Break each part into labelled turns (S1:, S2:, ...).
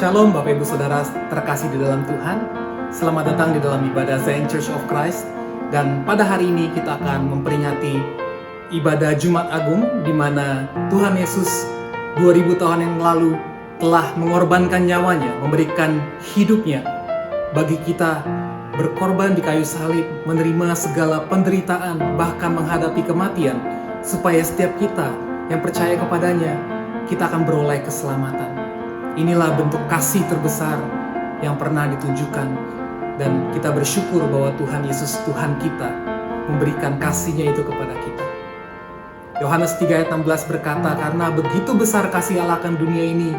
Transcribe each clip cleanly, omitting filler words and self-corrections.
S1: Shalom Bapak Ibu Saudara terkasih di dalam Tuhan. Selamat datang di dalam ibadah Zion Church of Christ. Dan pada hari ini kita akan memperingati ibadah Jumat Agung, di mana Tuhan Yesus 2000 tahun yang lalu telah mengorbankan nyawanya, memberikan hidupnya bagi kita, berkorban di kayu salib, menerima segala penderitaan, bahkan menghadapi kematian, supaya setiap kita yang percaya kepadanya, kita akan beroleh keselamatan. Inilah bentuk kasih terbesar yang pernah ditunjukkan, dan kita bersyukur bahwa Tuhan Yesus, Tuhan kita, memberikan kasih-Nya itu kepada kita. Yohanes 3 ayat 16 berkata, "Karena begitu besar kasih Allah akan dunia ini,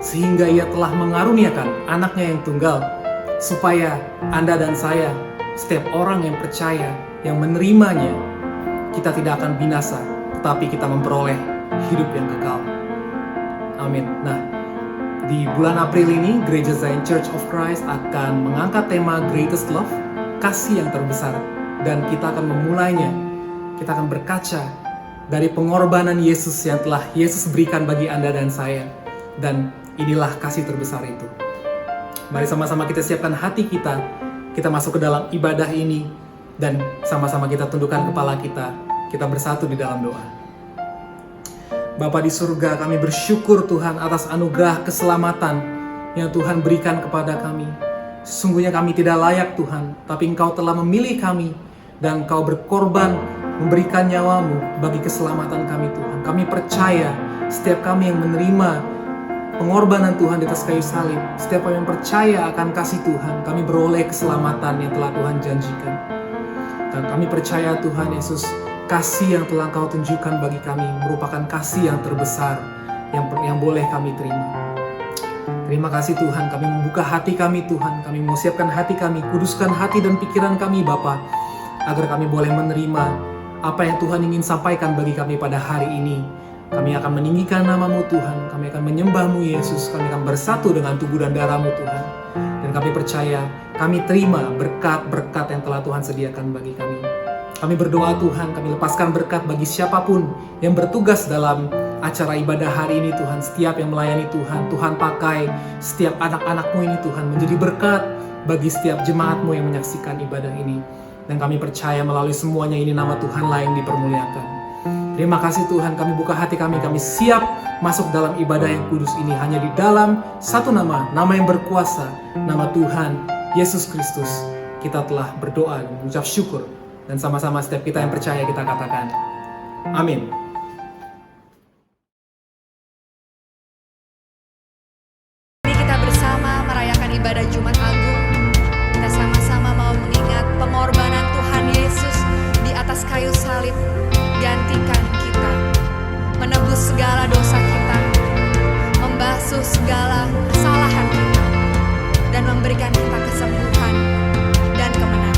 S1: sehingga Ia telah mengaruniakan anaknya yang tunggal, supaya Anda dan saya, setiap orang yang percaya, yang menerimanya, kita tidak akan binasa, tetapi kita memperoleh hidup yang kekal." Amin. Nah, di bulan April ini, Gereja Zion Church of Christ akan mengangkat tema Greatest Love, kasih yang terbesar. Dan kita akan memulainya, kita akan berkaca dari pengorbanan Yesus yang telah Yesus berikan bagi Anda dan saya. Dan inilah kasih terbesar itu. Mari sama-sama kita siapkan hati kita masuk ke dalam ibadah ini, dan sama-sama kita tundukkan kepala kita bersatu di dalam doa. Bapa di surga, kami bersyukur Tuhan atas anugerah keselamatan yang Tuhan berikan kepada kami. Sesungguhnya kami tidak layak Tuhan, tapi Engkau telah memilih kami, dan Engkau berkorban memberikan nyawamu bagi keselamatan kami Tuhan. Kami percaya setiap kami yang menerima pengorbanan Tuhan di atas kayu salib, setiap kami yang percaya akan kasih Tuhan, kami beroleh keselamatan yang telah Tuhan janjikan. Dan kami percaya Tuhan Yesus, kasih yang telah Engkau tunjukkan bagi kami merupakan kasih yang terbesar yang boleh kami terima. Terima kasih Tuhan, kami membuka hati kami Tuhan, kami mau siapkan hati kami, kuduskan hati dan pikiran kami Bapa, agar kami boleh menerima apa yang Tuhan ingin sampaikan bagi kami pada hari ini. Kami akan meninggikan nama-Mu Tuhan, kami akan menyembah-Mu Yesus, kami akan bersatu dengan tubuh dan darah-Mu Tuhan. Dan kami percaya, kami terima berkat-berkat yang telah Tuhan sediakan bagi kami. Kami berdoa Tuhan, kami lepaskan berkat bagi siapapun yang bertugas dalam acara ibadah hari ini Tuhan. Setiap yang melayani Tuhan, Tuhan pakai setiap anak-anak-Mu ini Tuhan, menjadi berkat bagi setiap jemaat-Mu yang menyaksikan ibadah ini. Dan kami percaya melalui semuanya ini nama Tuhanlah yang dipermuliakan. Terima kasih Tuhan, kami buka hati kami siap masuk dalam ibadah yang kudus ini hanya di dalam satu nama yang berkuasa, nama Tuhan Yesus Kristus. Kita telah berdoa dan mengucap syukur. Dan sama-sama setiap kita yang percaya kita katakan, amin.
S2: Ini kita bersama merayakan ibadah Jumat Agung. Kita sama-sama mau mengingat pengorbanan Tuhan Yesus di atas kayu salib, gantikan kita, menebus segala dosa kita, membasuh segala kesalahan kita, dan memberikan kita kesembuhan dan kemenangan.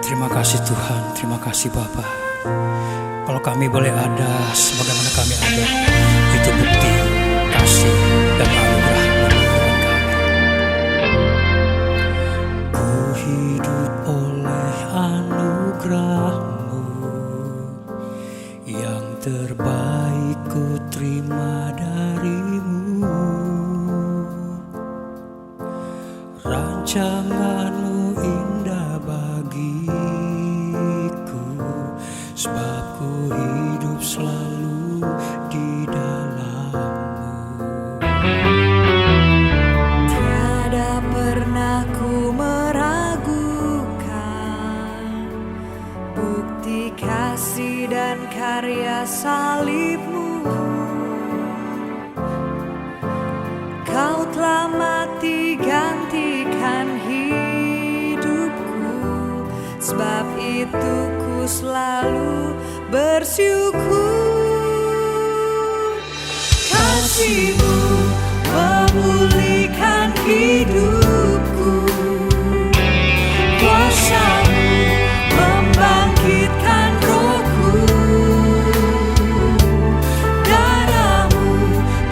S3: Terima kasih Tuhan, terima kasih Bapa. Kalau kami boleh ada sebagaimana kami ada, itu bukti kasih dan anugerah-Mu bagi kami. Ku hidup oleh anugerah-Mu, yang terbaik ku terima dari-Mu. Rancangan-Mu indah bagiku, sebab ku hidup selalu di dalam-Mu.
S2: Tiada pernah ku meragukan bukti kasih dan karya salib-Mu. Kau telah mati gantikan hidupku, sebab itu ku selalu bersyukur. Kasih-Mu memulihkan hidupku, kuasa-Mu membangkitkan rohku. Darah-Mu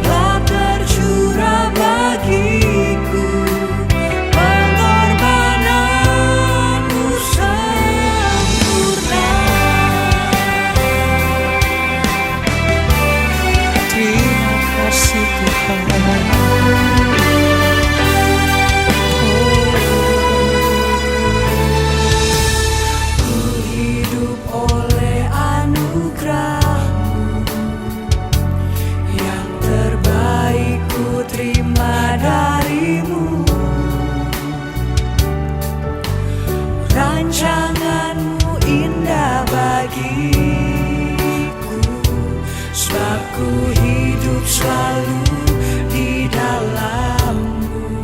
S2: telah tercurah bagiku, pengorbanan-Mu sempurna.
S3: Terima kasih Tuhan.
S2: Ku hidup oleh anugerah-Mu, yang terbaik ku terima dari-Mu. Rancangan-Mu indah bagiku, sebab ku hidup selalu di dalam-Mu.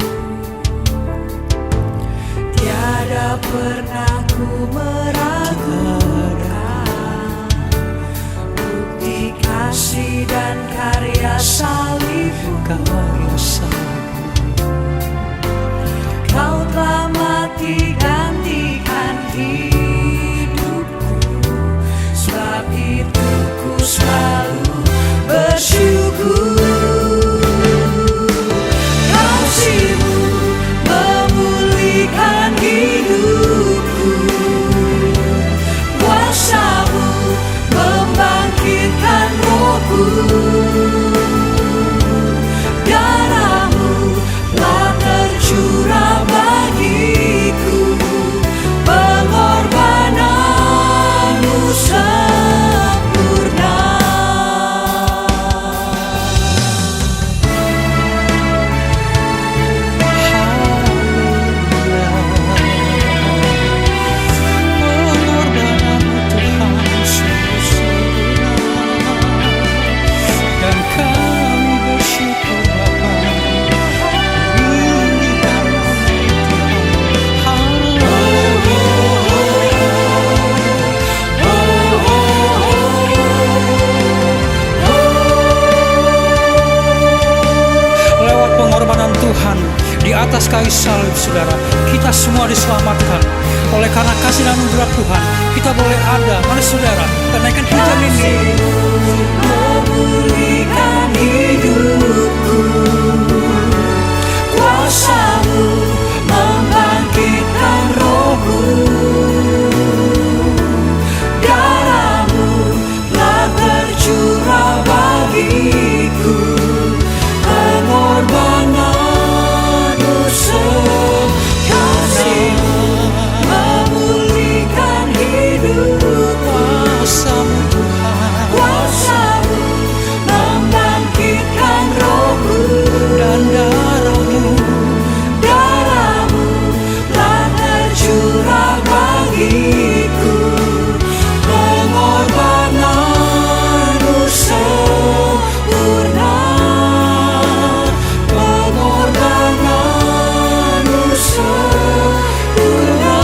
S2: Tiada pernah ku meragukan bukti kasih dan karya salib-Mu.
S3: Karya salib.
S2: Kau telah mati gantikan hidupku, sebab itu ku selalu bersyukur. Kasih-Mu memulihkan hidupku, kuasa-Mu membangkitkan rohku. Darah-Mu telah tercurah bagiku, pengorbanan-Mu sempurna.
S3: Pengorbanan-Mu Tuhan sungguh sempurna, dan kami bersyukur Bapa. Ini dalam-Mu Lewat pengorbanan Tuhan di atas kayu salib, saudara, kita semua diselamatkan. Oleh karena kasih dan anugerah Tuhan, kita boleh ada. Mari saudara, kenaikan kita ini.
S2: Memulihkan hidupku, kuasa-Mu membangkitkan rohku. Darah-Mu telah tercurah bagiku, pengorbanan-Mu sempurna. Kasih-Mu memulihkan hidupku,
S3: Kuasa-Mu Tuhan,
S2: kuasa-Mu membangkitkan rohku.
S3: dan darah-Mu
S2: Darah-Mu telah tercurah bagiku, pengorbanan-Mu sempurna. Pengorbanan-Mu sempurna.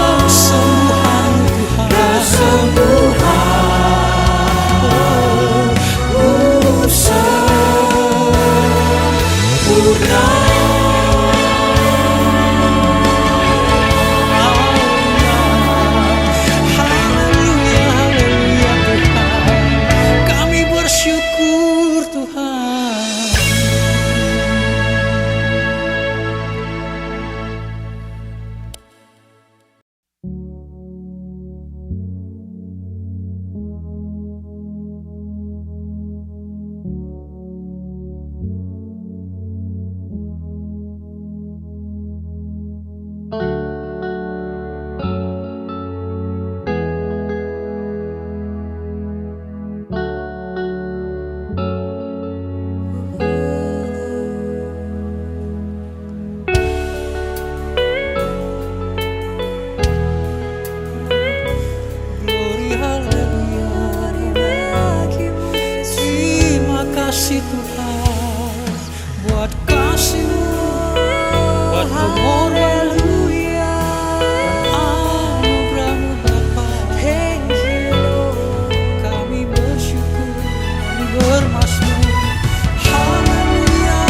S2: Kesembuhan-Mu sempurna.
S3: kasih Tuhan, buat kasih-Mu, buat pengorbanan dan anugerah-Mu Bapa. Kami bersyukur, kami bermazmur. Haleluya,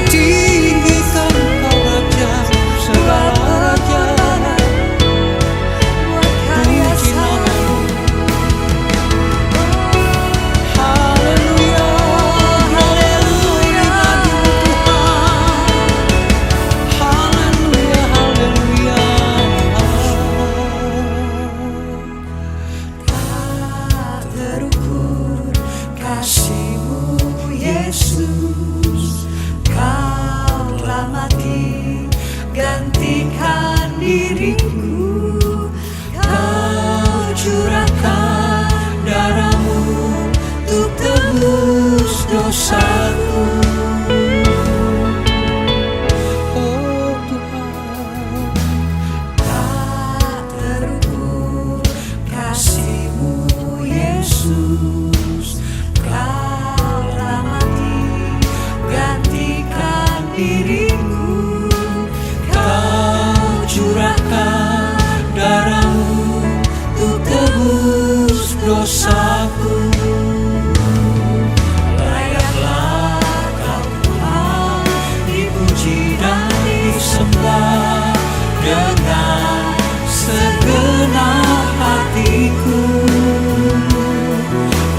S3: tinggikan Engkau Raja, segala raja. Puji nama-Mu. Haleluya, haleluya bagi-Mu Tuhan. Haleluya, haleluya.
S4: Tak terukur kasih-Mu Yesus, Kau telah mati gantikan diriku. Kau curahkan darah-Mu untuk tebus dosaku.
S3: Oh Tuhan,
S4: Tak terukur kasih-Mu Yesus, Kau telah mati gantikan diriku. Kau curahkan darah-Mu untuk tebus dosaku. Layaklah Kau Tuhan, dipuji dan disembah dengan segenap hatiku.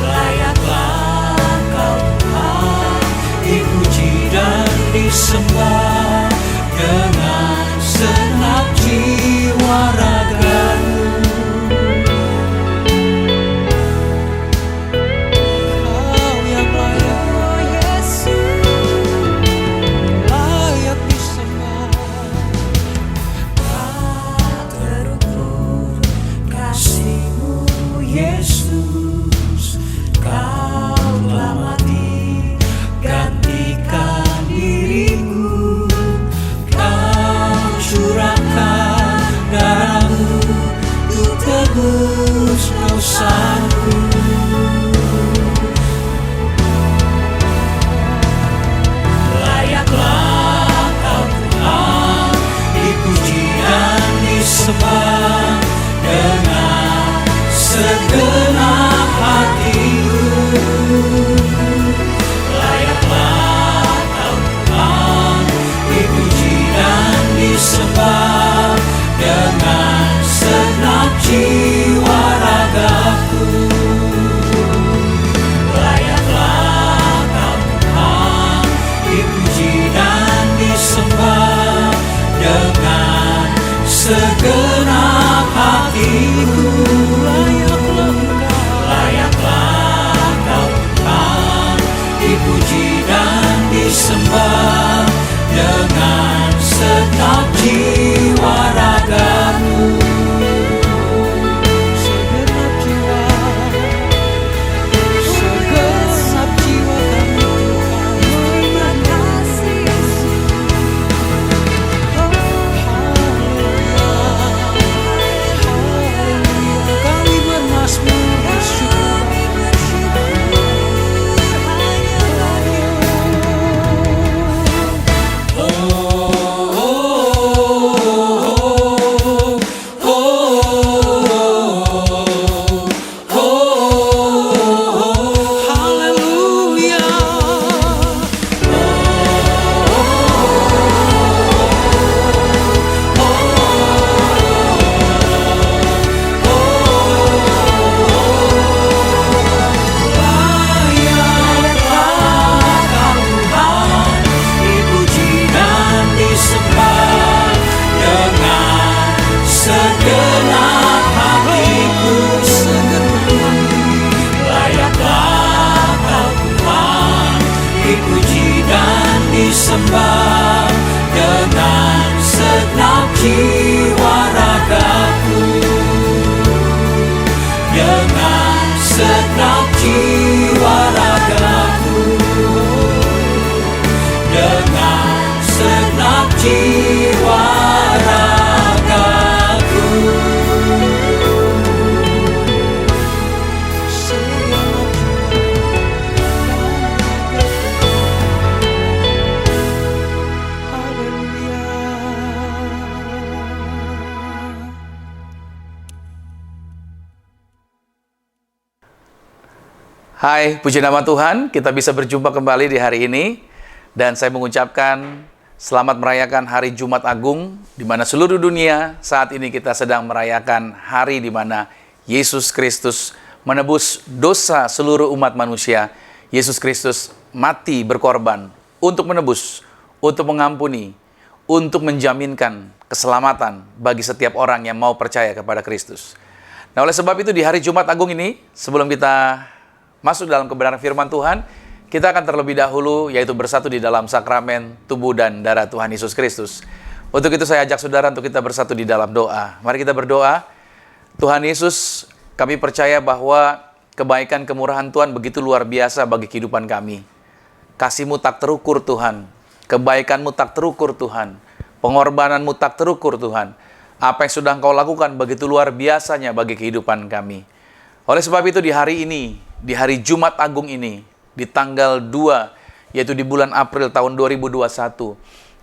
S4: Layaklah Kau Tuhan, dipuji dan disembah dengan segenap jiwa ragaku.
S3: Kau yang layak, layak disembah.
S4: Tak terukur kasih-Mu Yesus, Kau telah mati gantikan diriku. Kau curahkan darah-Mu untuk tebus dosaku. Layaklah Kau Tuhan, dipuji dan disembah dengan segenap hatiku. Layaklah Kau Tuhan, dipuji dan disembah dengan segenap jiwa ragaku. Layaklah Kau Tuhan, dipuji dan disembah dengan segenap hatiku. Layaklah Kau Tuhan, dipuji dan disembah dengan segenap jiwa ragaku.
S3: Segenap jiwa, segenap jiwa kami Tuhan.
S4: Terima kasih Yesus.
S3: Haleluya, kami bermazmur bersyukur.
S4: Hanya disembah dengan segenap jiwa ragaku, dengan segenap jiwa ragaku, dengan segenap jiwa ragaku.
S3: Segenap jiwa,
S5: Hai, puji nama Tuhan, kita bisa berjumpa kembali di hari ini. Dan saya mengucapkan selamat merayakan hari Jumat Agung, di mana seluruh dunia saat ini kita sedang merayakan hari di mana Yesus Kristus menebus dosa seluruh umat manusia. Yesus Kristus mati berkorban untuk menebus, untuk mengampuni, untuk menjaminkan keselamatan bagi setiap orang yang mau percaya kepada Kristus. Nah, oleh sebab itu di hari Jumat Agung ini, sebelum kita masuk dalam kebenaran firman Tuhan, kita akan terlebih dahulu yaitu bersatu di dalam sakramen tubuh dan darah Tuhan Yesus Kristus. Untuk itu saya ajak saudara untuk kita bersatu di dalam doa. Mari kita berdoa. Tuhan Yesus, kami percaya bahwa kebaikan kemurahan Tuhan begitu luar biasa bagi kehidupan kami. Kasih-Mu tak terukur Tuhan, kebaikan-Mu tak terukur Tuhan, pengorbanan-Mu tak terukur Tuhan. Apa yang sudah Engkau lakukan begitu luar biasanya bagi kehidupan kami. Oleh sebab itu di hari ini, di hari Jumat Agung ini, di tanggal 2, yaitu di bulan April tahun 2021,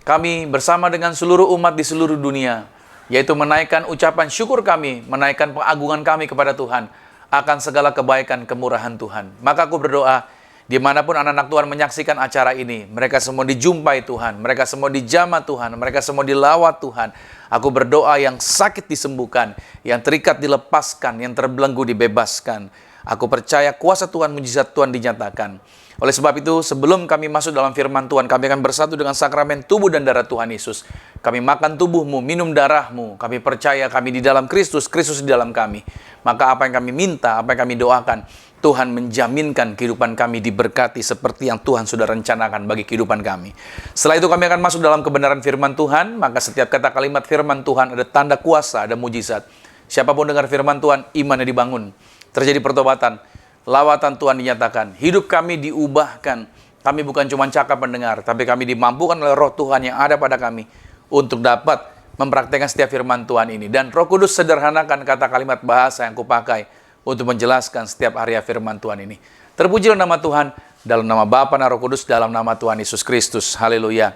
S5: kami bersama dengan seluruh umat di seluruh dunia, yaitu menaikkan ucapan syukur kami, menaikkan pengagungan kami kepada Tuhan, akan segala kebaikan kemurahan Tuhan. Maka aku berdoa, dimanapun anak-anak Tuhan menyaksikan acara ini, mereka semua dijumpai Tuhan, mereka semua dijamah Tuhan, mereka semua dilawat Tuhan. Aku berdoa yang sakit disembuhkan, yang terikat dilepaskan, yang terbelenggu dibebaskan. Aku percaya kuasa Tuhan, mujizat Tuhan dinyatakan. Oleh sebab itu, sebelum kami masuk dalam firman Tuhan, kami akan bersatu dengan sakramen tubuh dan darah Tuhan Yesus. Kami makan tubuh-Mu, minum darah-Mu. Kami percaya kami di dalam Kristus, Kristus di dalam kami. Maka apa yang kami minta, apa yang kami doakan, Tuhan menjaminkan kehidupan kami diberkati seperti yang Tuhan sudah rencanakan bagi kehidupan kami. Setelah itu kami akan masuk dalam kebenaran firman Tuhan, maka setiap kata kalimat firman Tuhan ada tanda kuasa, ada mujizat. Siapapun dengar firman Tuhan, imannya dibangun. Terjadi pertobatan, lawatan Tuhan dinyatakan, hidup kami diubahkan. Kami bukan cuma cakap mendengar, tapi kami dimampukan oleh Roh Tuhan yang ada pada kami untuk dapat mempraktekkan setiap firman Tuhan ini. Dan Roh Kudus sederhanakan kata kalimat bahasa yang kupakai untuk menjelaskan setiap area firman Tuhan ini. Terpujilah nama Tuhan, dalam nama Bapa dan Roh Kudus, dalam nama Tuhan Yesus Kristus. Haleluya.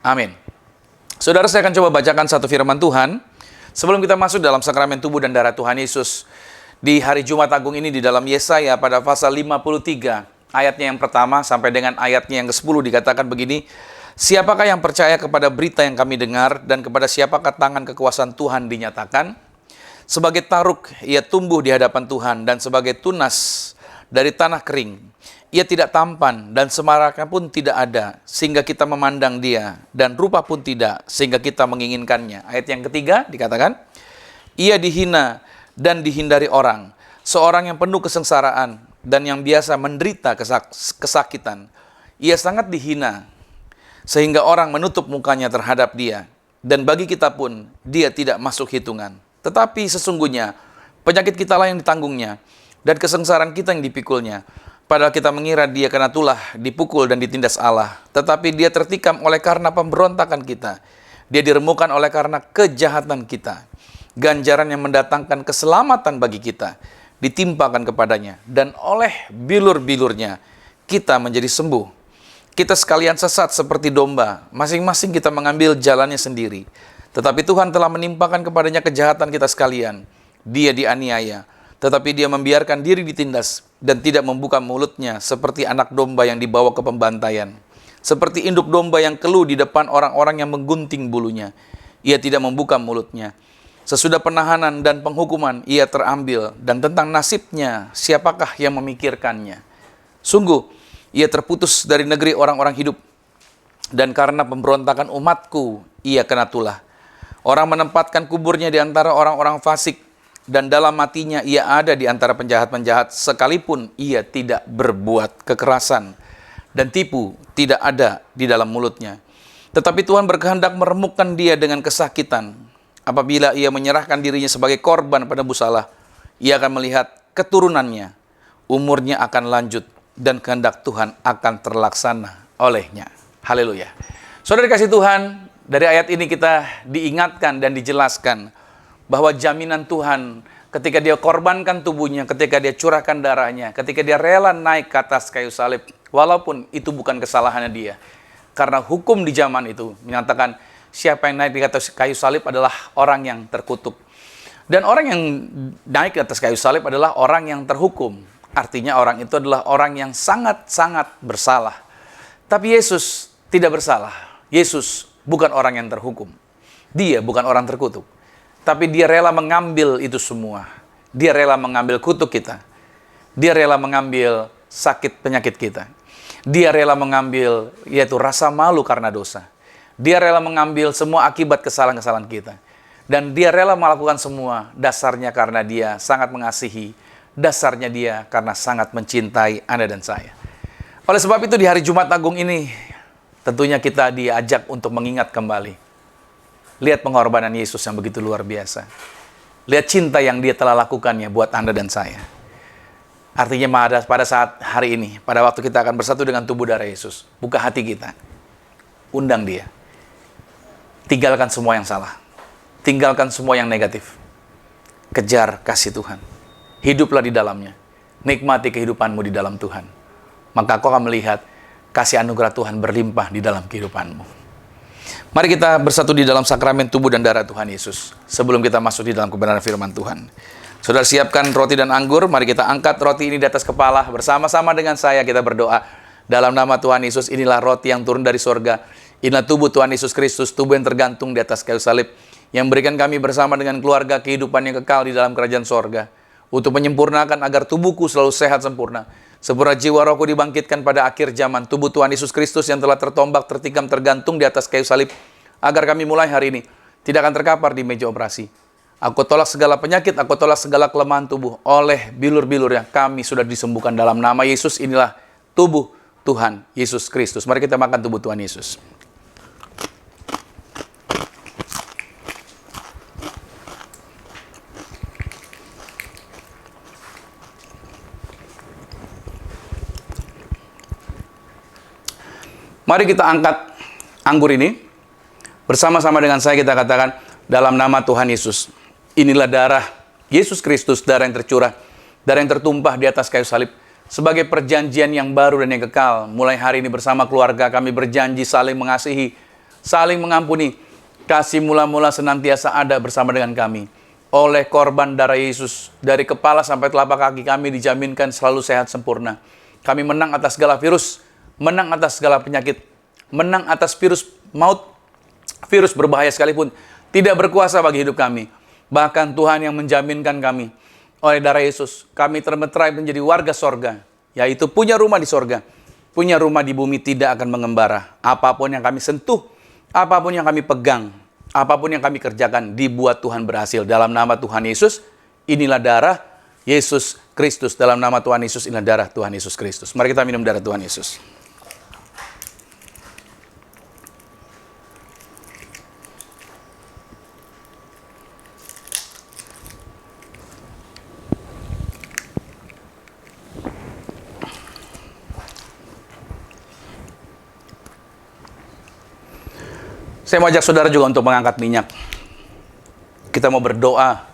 S5: Amin. Saudara, saya akan coba bacakan satu firman Tuhan sebelum kita masuk dalam sakramen tubuh dan darah Tuhan Yesus. Di hari Jumat Agung ini di dalam Yesaya pada pasal 53, ayatnya yang pertama sampai dengan ayatnya yang ke-10 dikatakan begini, siapakah yang percaya kepada berita yang kami dengar dan kepada siapakah tangan kekuasaan Tuhan dinyatakan? Sebagai taruk ia tumbuh di hadapan Tuhan dan sebagai tunas dari tanah kering. Ia tidak tampan dan semaraknya pun tidak ada sehingga kita memandang dia dan rupa pun tidak sehingga kita menginginkannya. Ayat yang ketiga dikatakan, ia dihina dan dihindari orang, seorang yang penuh kesengsaraan dan yang biasa menderita kesakitan. Ia sangat dihina sehingga orang menutup mukanya terhadap dia, dan bagi kita pun dia tidak masuk hitungan. Tetapi sesungguhnya penyakit kita lah yang ditanggungnya dan kesengsaraan kita yang dipikulnya. Padahal kita mengira dia kena tulah, dipukul dan ditindas Allah. Tetapi dia tertikam oleh karena pemberontakan kita. Dia diremukkan oleh karena kejahatan kita. Ganjaran yang mendatangkan keselamatan bagi kita ditimpakan kepadanya, dan oleh bilur-bilurnya kita menjadi sembuh. Kita sekalian sesat seperti domba, masing-masing kita mengambil jalannya sendiri. Tetapi Tuhan telah menimpakan kepadanya kejahatan kita sekalian. Dia dianiaya, tetapi dia membiarkan diri ditindas dan tidak membuka mulutnya seperti anak domba yang dibawa ke pembantaian. Seperti induk domba yang keluh di depan orang-orang yang menggunting bulunya. Ia tidak membuka mulutnya. Sesudah penahanan dan penghukuman ia terambil, dan tentang nasibnya siapakah yang memikirkannya? Sungguh ia terputus dari negeri orang-orang hidup, dan karena pemberontakan umatku ia kena tulah. Orang menempatkan kuburnya di antara orang-orang fasik, dan dalam matinya ia ada di antara penjahat-penjahat, sekalipun ia tidak berbuat kekerasan, dan tipu tidak ada di dalam mulutnya. Tetapi Tuhan berkehendak meremukkan dia dengan kesakitan. Apabila ia menyerahkan dirinya sebagai korban pada busalah, ia akan melihat keturunannya, umurnya akan lanjut, dan kehendak Tuhan akan terlaksana olehnya. Haleluya. Saudara dikasih Tuhan, dari ayat ini kita diingatkan dan dijelaskan bahwa jaminan Tuhan ketika dia korbankan tubuhnya, ketika dia curahkan darahnya, ketika dia rela naik ke atas kayu salib, walaupun itu bukan kesalahannya dia. Karena hukum di zaman itu menyatakan siapa yang naik di atas kayu salib adalah orang yang terkutuk. Dan orang yang naik ke atas kayu salib adalah orang yang terhukum. artinya orang itu adalah orang yang sangat-sangat bersalah. Tapi Yesus tidak bersalah. Yesus bukan orang yang terhukum. Dia bukan orang terkutuk. Tapi dia rela mengambil itu semua. Dia rela mengambil kutuk kita. Dia rela mengambil sakit penyakit kita. Dia rela mengambil yaitu rasa malu karena dosa. Dia rela mengambil semua akibat kesalahan-kesalahan kita. Dan dia rela melakukan semua dasarnya karena dia sangat mengasihi. Dasarnya dia karena sangat mencintai Anda dan saya. Oleh sebab itu di hari Jumat Agung ini, tentunya kita diajak untuk mengingat kembali. Lihat pengorbanan Yesus yang begitu luar biasa. Lihat cinta yang dia telah lakukannya buat Anda dan saya. Artinya pada saat hari ini, pada waktu kita akan bersatu dengan tubuh darah Yesus, buka hati kita. Undang dia. Tinggalkan semua yang salah. Tinggalkan semua yang negatif. Kejar kasih Tuhan. Hiduplah di dalamnya. Nikmati kehidupanmu di dalam Tuhan. Maka kau akan melihat kasih anugerah Tuhan berlimpah di dalam kehidupanmu. Mari kita bersatu di dalam sakramen tubuh dan darah Tuhan Yesus. Sebelum kita masuk di dalam kebenaran firman Tuhan. Saudara siapkan roti dan anggur. Mari kita angkat roti ini di atas kepala. Bersama-sama dengan saya kita berdoa. Dalam nama Tuhan Yesus, inilah roti yang turun dari sorga. Inilah tubuh Tuhan Yesus Kristus. Tubuh yang tergantung di atas kayu salib. Yang berikan kami bersama dengan keluarga kehidupan yang kekal di dalam kerajaan sorga. Untuk menyempurnakan agar tubuhku selalu sehat sempurna. Sempurna jiwa rohku dibangkitkan pada akhir zaman. Tubuh Tuhan Yesus Kristus yang telah tertombak, tertikam, tergantung di atas kayu salib. Agar kami mulai hari ini tidak akan terkapar di meja operasi. Aku tolak segala penyakit, aku tolak segala kelemahan tubuh. Oleh bilur-bilurnya kami sudah disembuhkan dalam nama Yesus. Inilah tubuh Tuhan Yesus Kristus. Mari kita makan tubuh Tuhan Yesus. Mari kita angkat anggur ini. Bersama-sama dengan saya kita katakan dalam nama Tuhan Yesus. Inilah darah Yesus Kristus, darah yang tercurah, darah yang tertumpah di atas kayu salib. Sebagai perjanjian yang baru dan yang kekal. Mulai hari ini bersama keluarga kami berjanji saling mengasihi, saling mengampuni. Kasih mula-mula senantiasa ada bersama dengan kami. Oleh korban darah Yesus, dari kepala sampai telapak kaki kami dijaminkan selalu sehat sempurna. Kami menang atas segala virus, menang atas segala penyakit, menang atas virus maut, virus berbahaya sekalipun, tidak berkuasa bagi hidup kami. Bahkan Tuhan yang menjaminkan kami. Oleh darah Yesus, kami termeterai menjadi warga sorga, yaitu punya rumah di sorga, punya rumah di bumi, tidak akan mengembara. Apapun yang kami sentuh, apapun yang kami pegang, apapun yang kami kerjakan, dibuat Tuhan berhasil. Dalam nama Tuhan Yesus, inilah darah Yesus Kristus. Dalam nama Tuhan Yesus, inilah darah Tuhan Yesus Kristus. Mari kita minum darah Tuhan Yesus. Saya mau ajak saudara juga untuk mengangkat minyak. Kita mau berdoa.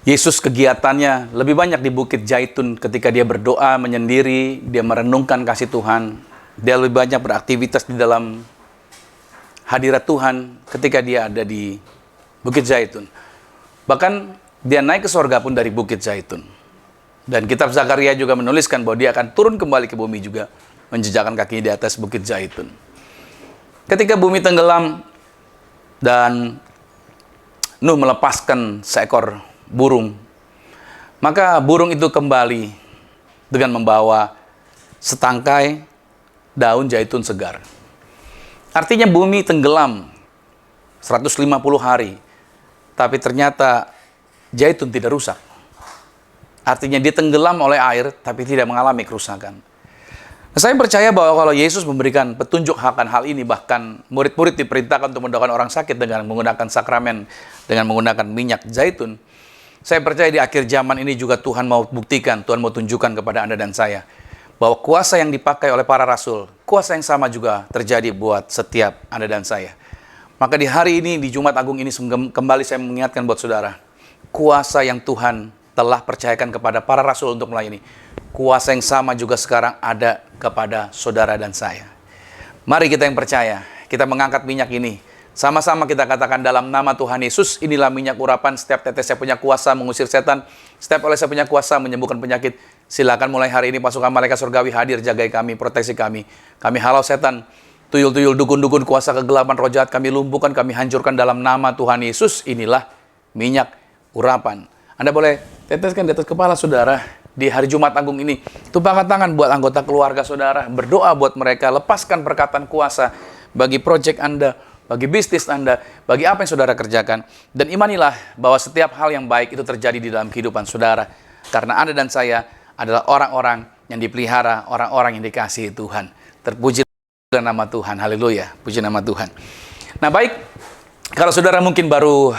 S5: Yesus kegiatannya lebih banyak di Bukit Zaitun ketika dia berdoa menyendiri, dia merenungkan kasih Tuhan. Dia lebih banyak beraktivitas di dalam hadirat Tuhan ketika dia ada di Bukit Zaitun. Bahkan dia naik ke sorga pun dari Bukit Zaitun. Dan kitab Zakaria juga menuliskan bahwa dia akan turun kembali ke bumi juga, menjejakkan kakinya di atas Bukit Zaitun. Ketika bumi tenggelam dan Nuh melepaskan seekor burung, maka burung itu kembali dengan membawa setangkai daun zaitun segar. Artinya bumi tenggelam 150 hari, tapi ternyata zaitun tidak rusak. Artinya dia tenggelam oleh air, tapi tidak mengalami kerusakan. Saya percaya bahwa kalau Yesus memberikan petunjuk akan hal ini, bahkan murid-murid diperintahkan untuk mendoakan orang sakit dengan menggunakan sakramen, dengan menggunakan minyak zaitun. Saya percaya di akhir zaman ini juga Tuhan mau buktikan, Tuhan mau tunjukkan kepada Anda dan saya, bahwa kuasa yang dipakai oleh para rasul, kuasa yang sama juga terjadi buat setiap Anda dan saya. Maka di hari ini, di Jumat Agung ini, kembali saya mengingatkan buat saudara, kuasa yang Tuhan telah percayakan kepada para rasul untuk melayani, kuasa yang sama juga sekarang ada kepada saudara dan saya. Mari kita yang percaya, kita mengangkat minyak ini. Sama-sama kita katakan dalam nama Tuhan Yesus, inilah minyak urapan, setiap tetesnya punya kuasa mengusir setan, setiap olesnya punya kuasa menyembuhkan penyakit, Silakan mulai hari ini pasukan malaikat surgawi hadir, jagai kami, proteksi kami. Kami halau setan, tuyul-tuyul, dukun-dukun, kuasa kegelapan, roh jahat kami lumpuhkan, kami hancurkan dalam nama Tuhan Yesus. Inilah minyak urapan. Anda boleh teteskan di atas kepala saudara di hari Jumat Agung ini. Tumpahkan tangan buat anggota keluarga saudara, berdoa buat mereka, lepaskan berkatan kuasa bagi proyek Anda, bagi bisnis Anda, bagi apa yang saudara kerjakan. Dan imanilah bahwa setiap hal yang baik itu terjadi di dalam kehidupan saudara. Karena Anda dan saya adalah orang-orang yang dipelihara, orang-orang yang dikasihi Tuhan. Terpuji nama Tuhan, haleluya, puji nama Tuhan. Nah baik, kalau saudara mungkin baru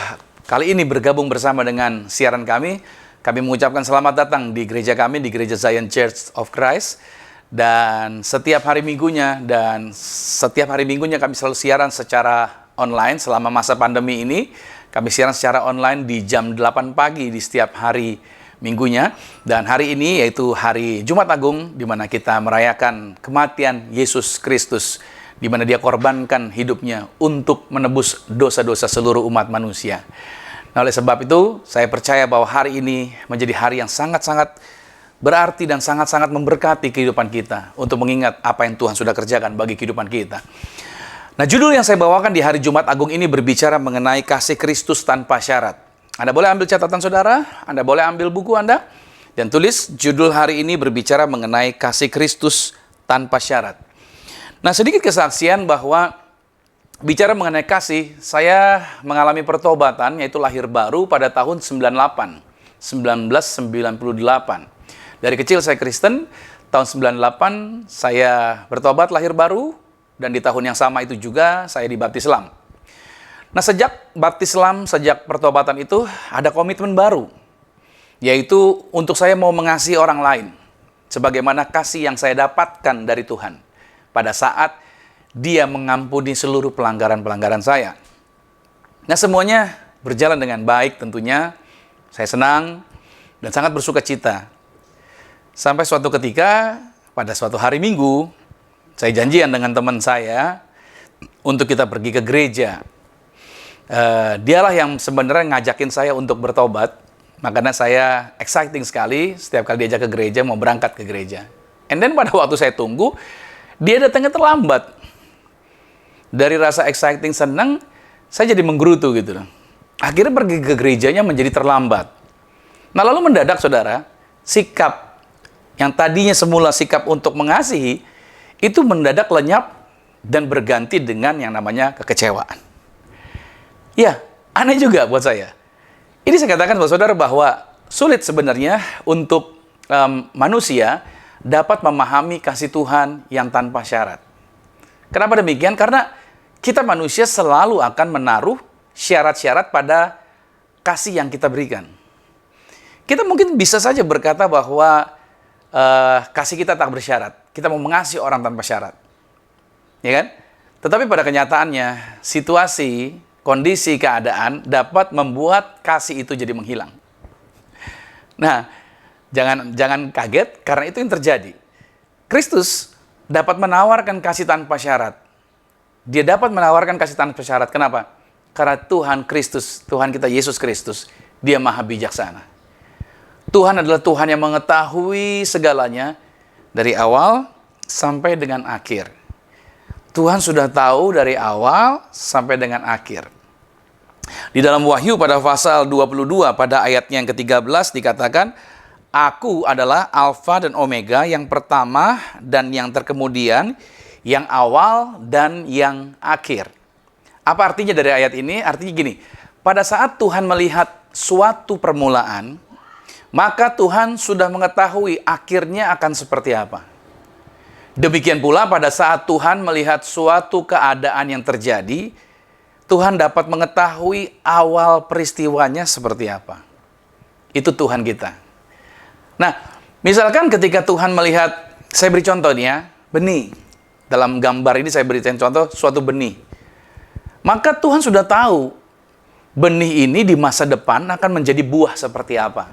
S5: kali ini bergabung bersama dengan siaran kami mengucapkan selamat datang di gereja kami, di Gereja Zion Church of Christ. Dan setiap hari minggunya kami selalu siaran secara online selama masa pandemi ini. Kami siaran secara online di jam 8 pagi di setiap hari minggunya. Dan hari ini yaitu hari Jumat Agung, di mana kita merayakan kematian Yesus Kristus, di mana Dia korbankan hidupnya untuk menebus dosa-dosa seluruh umat manusia. Nah, oleh sebab itu, saya percaya bahwa hari ini menjadi hari yang sangat-sangat berarti dan sangat-sangat memberkati kehidupan kita untuk mengingat apa yang Tuhan sudah kerjakan bagi kehidupan kita. Nah, judul yang saya bawakan di hari Jumat Agung ini berbicara mengenai kasih Kristus tanpa syarat. Anda boleh ambil catatan saudara, Anda boleh ambil buku Anda, dan tulis judul hari ini berbicara mengenai kasih Kristus tanpa syarat. Nah, sedikit kesaksian bahwa bicara mengenai kasih, saya mengalami pertobatan, yaitu lahir baru pada tahun 1998. Dari kecil saya Kristen, tahun 98 saya bertobat lahir baru, dan di tahun yang sama itu juga saya dibaptis Islam. Nah, sejak baptis Islam, sejak pertobatan itu ada komitmen baru, yaitu untuk saya mau mengasihi orang lain, sebagaimana kasih yang saya dapatkan dari Tuhan pada saat Dia mengampuni seluruh pelanggaran-pelanggaran saya. Nah, semuanya berjalan dengan baik tentunya. Saya senang dan sangat bersuka cita. Sampai suatu ketika, pada suatu hari Minggu, saya janjian dengan teman saya untuk kita pergi ke gereja. Dialah yang sebenarnya ngajakin saya untuk bertobat. Makanya saya exciting sekali setiap kali diajak ke gereja, mau berangkat ke gereja. And then pada waktu saya tunggu, dia datangnya terlambat. Dari rasa exciting, senang, saya jadi menggerutu gitu loh. Akhirnya pergi ke gerejanya menjadi terlambat. Nah, lalu mendadak saudara, sikap yang tadinya semula sikap untuk mengasihi, itu mendadak lenyap dan berganti dengan yang namanya kekecewaan. Ya, aneh juga buat saya. Ini saya katakan buat saudara bahwa sulit sebenarnya untuk manusia dapat memahami kasih Tuhan yang tanpa syarat. Kenapa demikian? Karena kita manusia selalu akan menaruh syarat-syarat pada kasih yang kita berikan. Kita mungkin bisa saja berkata bahwa kasih kita tak bersyarat. Kita mau mengasihi orang tanpa syarat. Ya kan? Tetapi pada kenyataannya, situasi, kondisi, keadaan dapat membuat kasih itu jadi menghilang. Nah, jangan kaget karena itu yang terjadi. Kristus dapat menawarkan kasih tanpa syarat. Dia dapat menawarkan kasih tanpa syarat. Kenapa? Karena Tuhan Kristus, Tuhan kita Yesus Kristus, Dia maha bijaksana. Tuhan adalah Tuhan yang mengetahui segalanya dari awal sampai dengan akhir. Tuhan sudah tahu dari awal sampai dengan akhir. Di dalam Wahyu pada pasal 22 pada ayatnya yang ke-13 dikatakan, Aku adalah Alfa dan Omega, yang pertama dan yang terkemudian, yang awal dan yang akhir. Apa artinya dari ayat ini? Artinya gini, pada saat Tuhan melihat suatu permulaan, maka Tuhan sudah mengetahui akhirnya akan seperti apa. Demikian pula pada saat Tuhan melihat suatu keadaan yang terjadi, Tuhan dapat mengetahui awal peristiwanya seperti apa. Itu Tuhan kita. Nah, misalkan ketika Tuhan melihat, saya beri contoh nih ya, benih. Dalam gambar ini saya berikan contoh suatu benih. Maka Tuhan sudah tahu benih ini di masa depan akan menjadi buah seperti apa.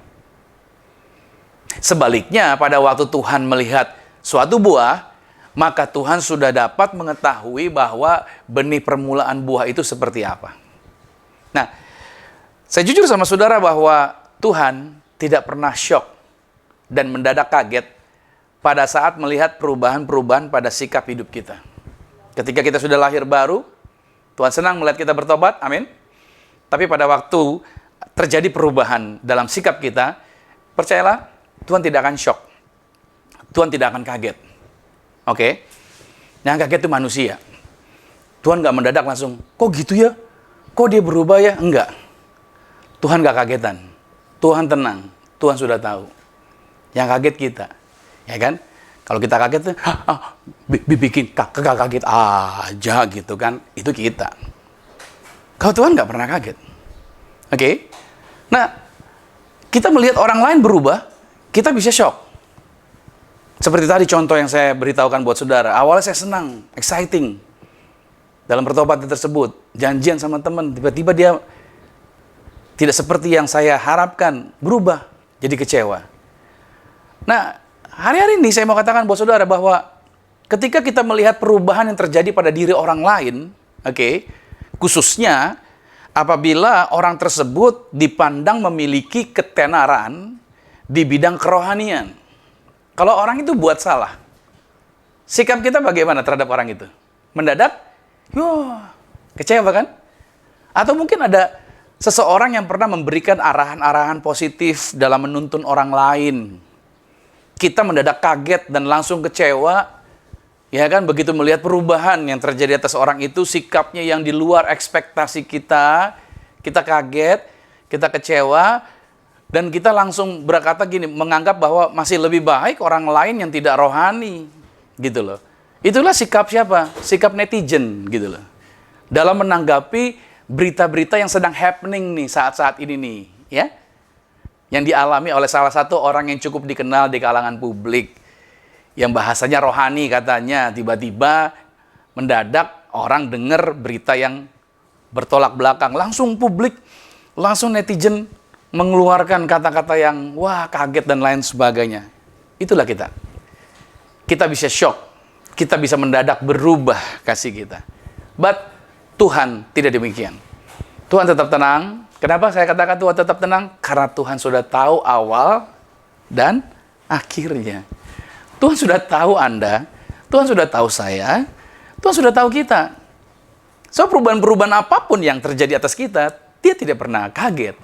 S5: Sebaliknya, pada waktu Tuhan melihat suatu buah, maka Tuhan sudah dapat mengetahui bahwa benih permulaan buah itu seperti apa. Nah, saya jujur sama saudara bahwa Tuhan tidak pernah shock dan mendadak kaget pada saat melihat perubahan-perubahan pada sikap hidup kita. Ketika kita sudah lahir baru, Tuhan senang melihat kita bertobat, amin. Tapi pada waktu terjadi perubahan dalam sikap kita, percayalah, Tuhan tidak akan shock. Tuhan tidak akan kaget. Oke? Yang kaget itu manusia. Tuhan nggak mendadak langsung, kok gitu ya? Kok dia berubah ya? Enggak. Tuhan nggak kagetan. Tuhan tenang. Tuhan sudah tahu. Yang kaget kita. Ya kan? Kalau kita kaget, bikin kaget aja gitu kan. Itu kita. Kalau Tuhan nggak pernah kaget. Oke? Nah, kita melihat orang lain berubah, kita bisa shock. Seperti tadi contoh yang saya beritahukan buat saudara. Awalnya saya senang, exciting. Dalam pertobatan tersebut, janjian sama teman, tiba-tiba dia tidak seperti yang saya harapkan, berubah, jadi kecewa. Nah, hari-hari ini saya mau katakan buat saudara bahwa ketika kita melihat perubahan yang terjadi pada diri orang lain, oke, khususnya apabila orang tersebut dipandang memiliki ketenaran di bidang kerohanian. Kalau orang itu buat salah, sikap kita bagaimana terhadap orang itu? Mendadak, kecewa kan? Atau mungkin ada seseorang yang pernah memberikan arahan-arahan positif dalam menuntun orang lain. Kita mendadak kaget dan langsung kecewa, ya kan? Begitu melihat perubahan yang terjadi atas orang itu, sikapnya yang di luar ekspektasi kita, kita kaget, kita kecewa, dan kita langsung berkata gini, menganggap bahwa masih lebih baik orang lain yang tidak rohani, gitu loh. Itulah sikap siapa? Sikap netizen, gitu loh. Dalam menanggapi berita-berita yang sedang happening nih, saat-saat ini nih, ya. Yang dialami oleh salah satu orang yang cukup dikenal di kalangan publik. Yang bahasanya rohani katanya, tiba-tiba mendadak orang dengar berita yang bertolak belakang. Langsung publik, langsung netizen mengeluarkan kata-kata yang wah kaget dan lain sebagainya. Itulah kita. Kita bisa shock. Kita bisa mendadak berubah kasih kita. But Tuhan tidak demikian. Tuhan tetap tenang. Kenapa saya katakan Tuhan tetap tenang? Karena Tuhan sudah tahu awal dan akhirnya. Tuhan sudah tahu Anda. Tuhan sudah tahu saya. Tuhan sudah tahu kita. So perubahan-perubahan apapun yang terjadi atas kita, dia tidak pernah kaget.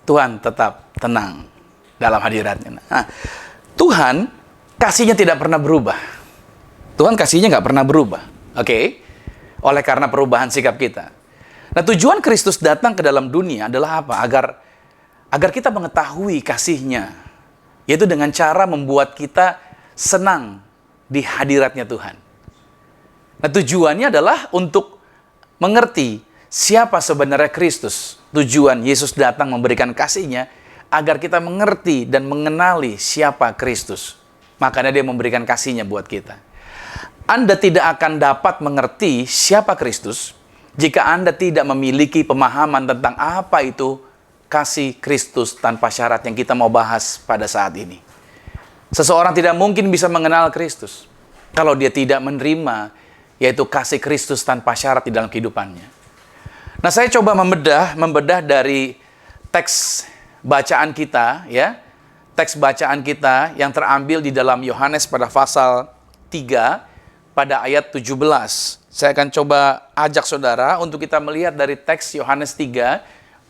S5: Tuhan tetap tenang dalam hadiratnya. Nah, Tuhan kasihnya tidak pernah berubah. Tuhan kasihnya nggak pernah berubah. Oke? Oleh karena perubahan sikap kita. Nah, tujuan Kristus datang ke dalam dunia adalah apa? Agar kita mengetahui kasihnya. Yaitu dengan cara membuat kita senang di hadiratnya Tuhan. Nah, tujuannya adalah untuk mengerti siapa sebenarnya Kristus. Tujuan Yesus datang memberikan kasihnya agar kita mengerti dan mengenali siapa Kristus. Makanya dia memberikan kasihnya buat kita. Anda tidak akan dapat mengerti siapa Kristus jika Anda tidak memiliki pemahaman tentang apa itu kasih Kristus tanpa syarat yang kita mau bahas pada saat ini. Seseorang tidak mungkin bisa mengenal Kristus kalau dia tidak menerima yaitu kasih Kristus tanpa syarat di dalam kehidupannya. Nah, saya coba membedah dari teks bacaan kita, ya. Teks bacaan kita yang terambil di dalam Yohanes pada pasal 3 pada ayat 17. Saya akan coba ajak saudara untuk kita melihat dari teks Yohanes 3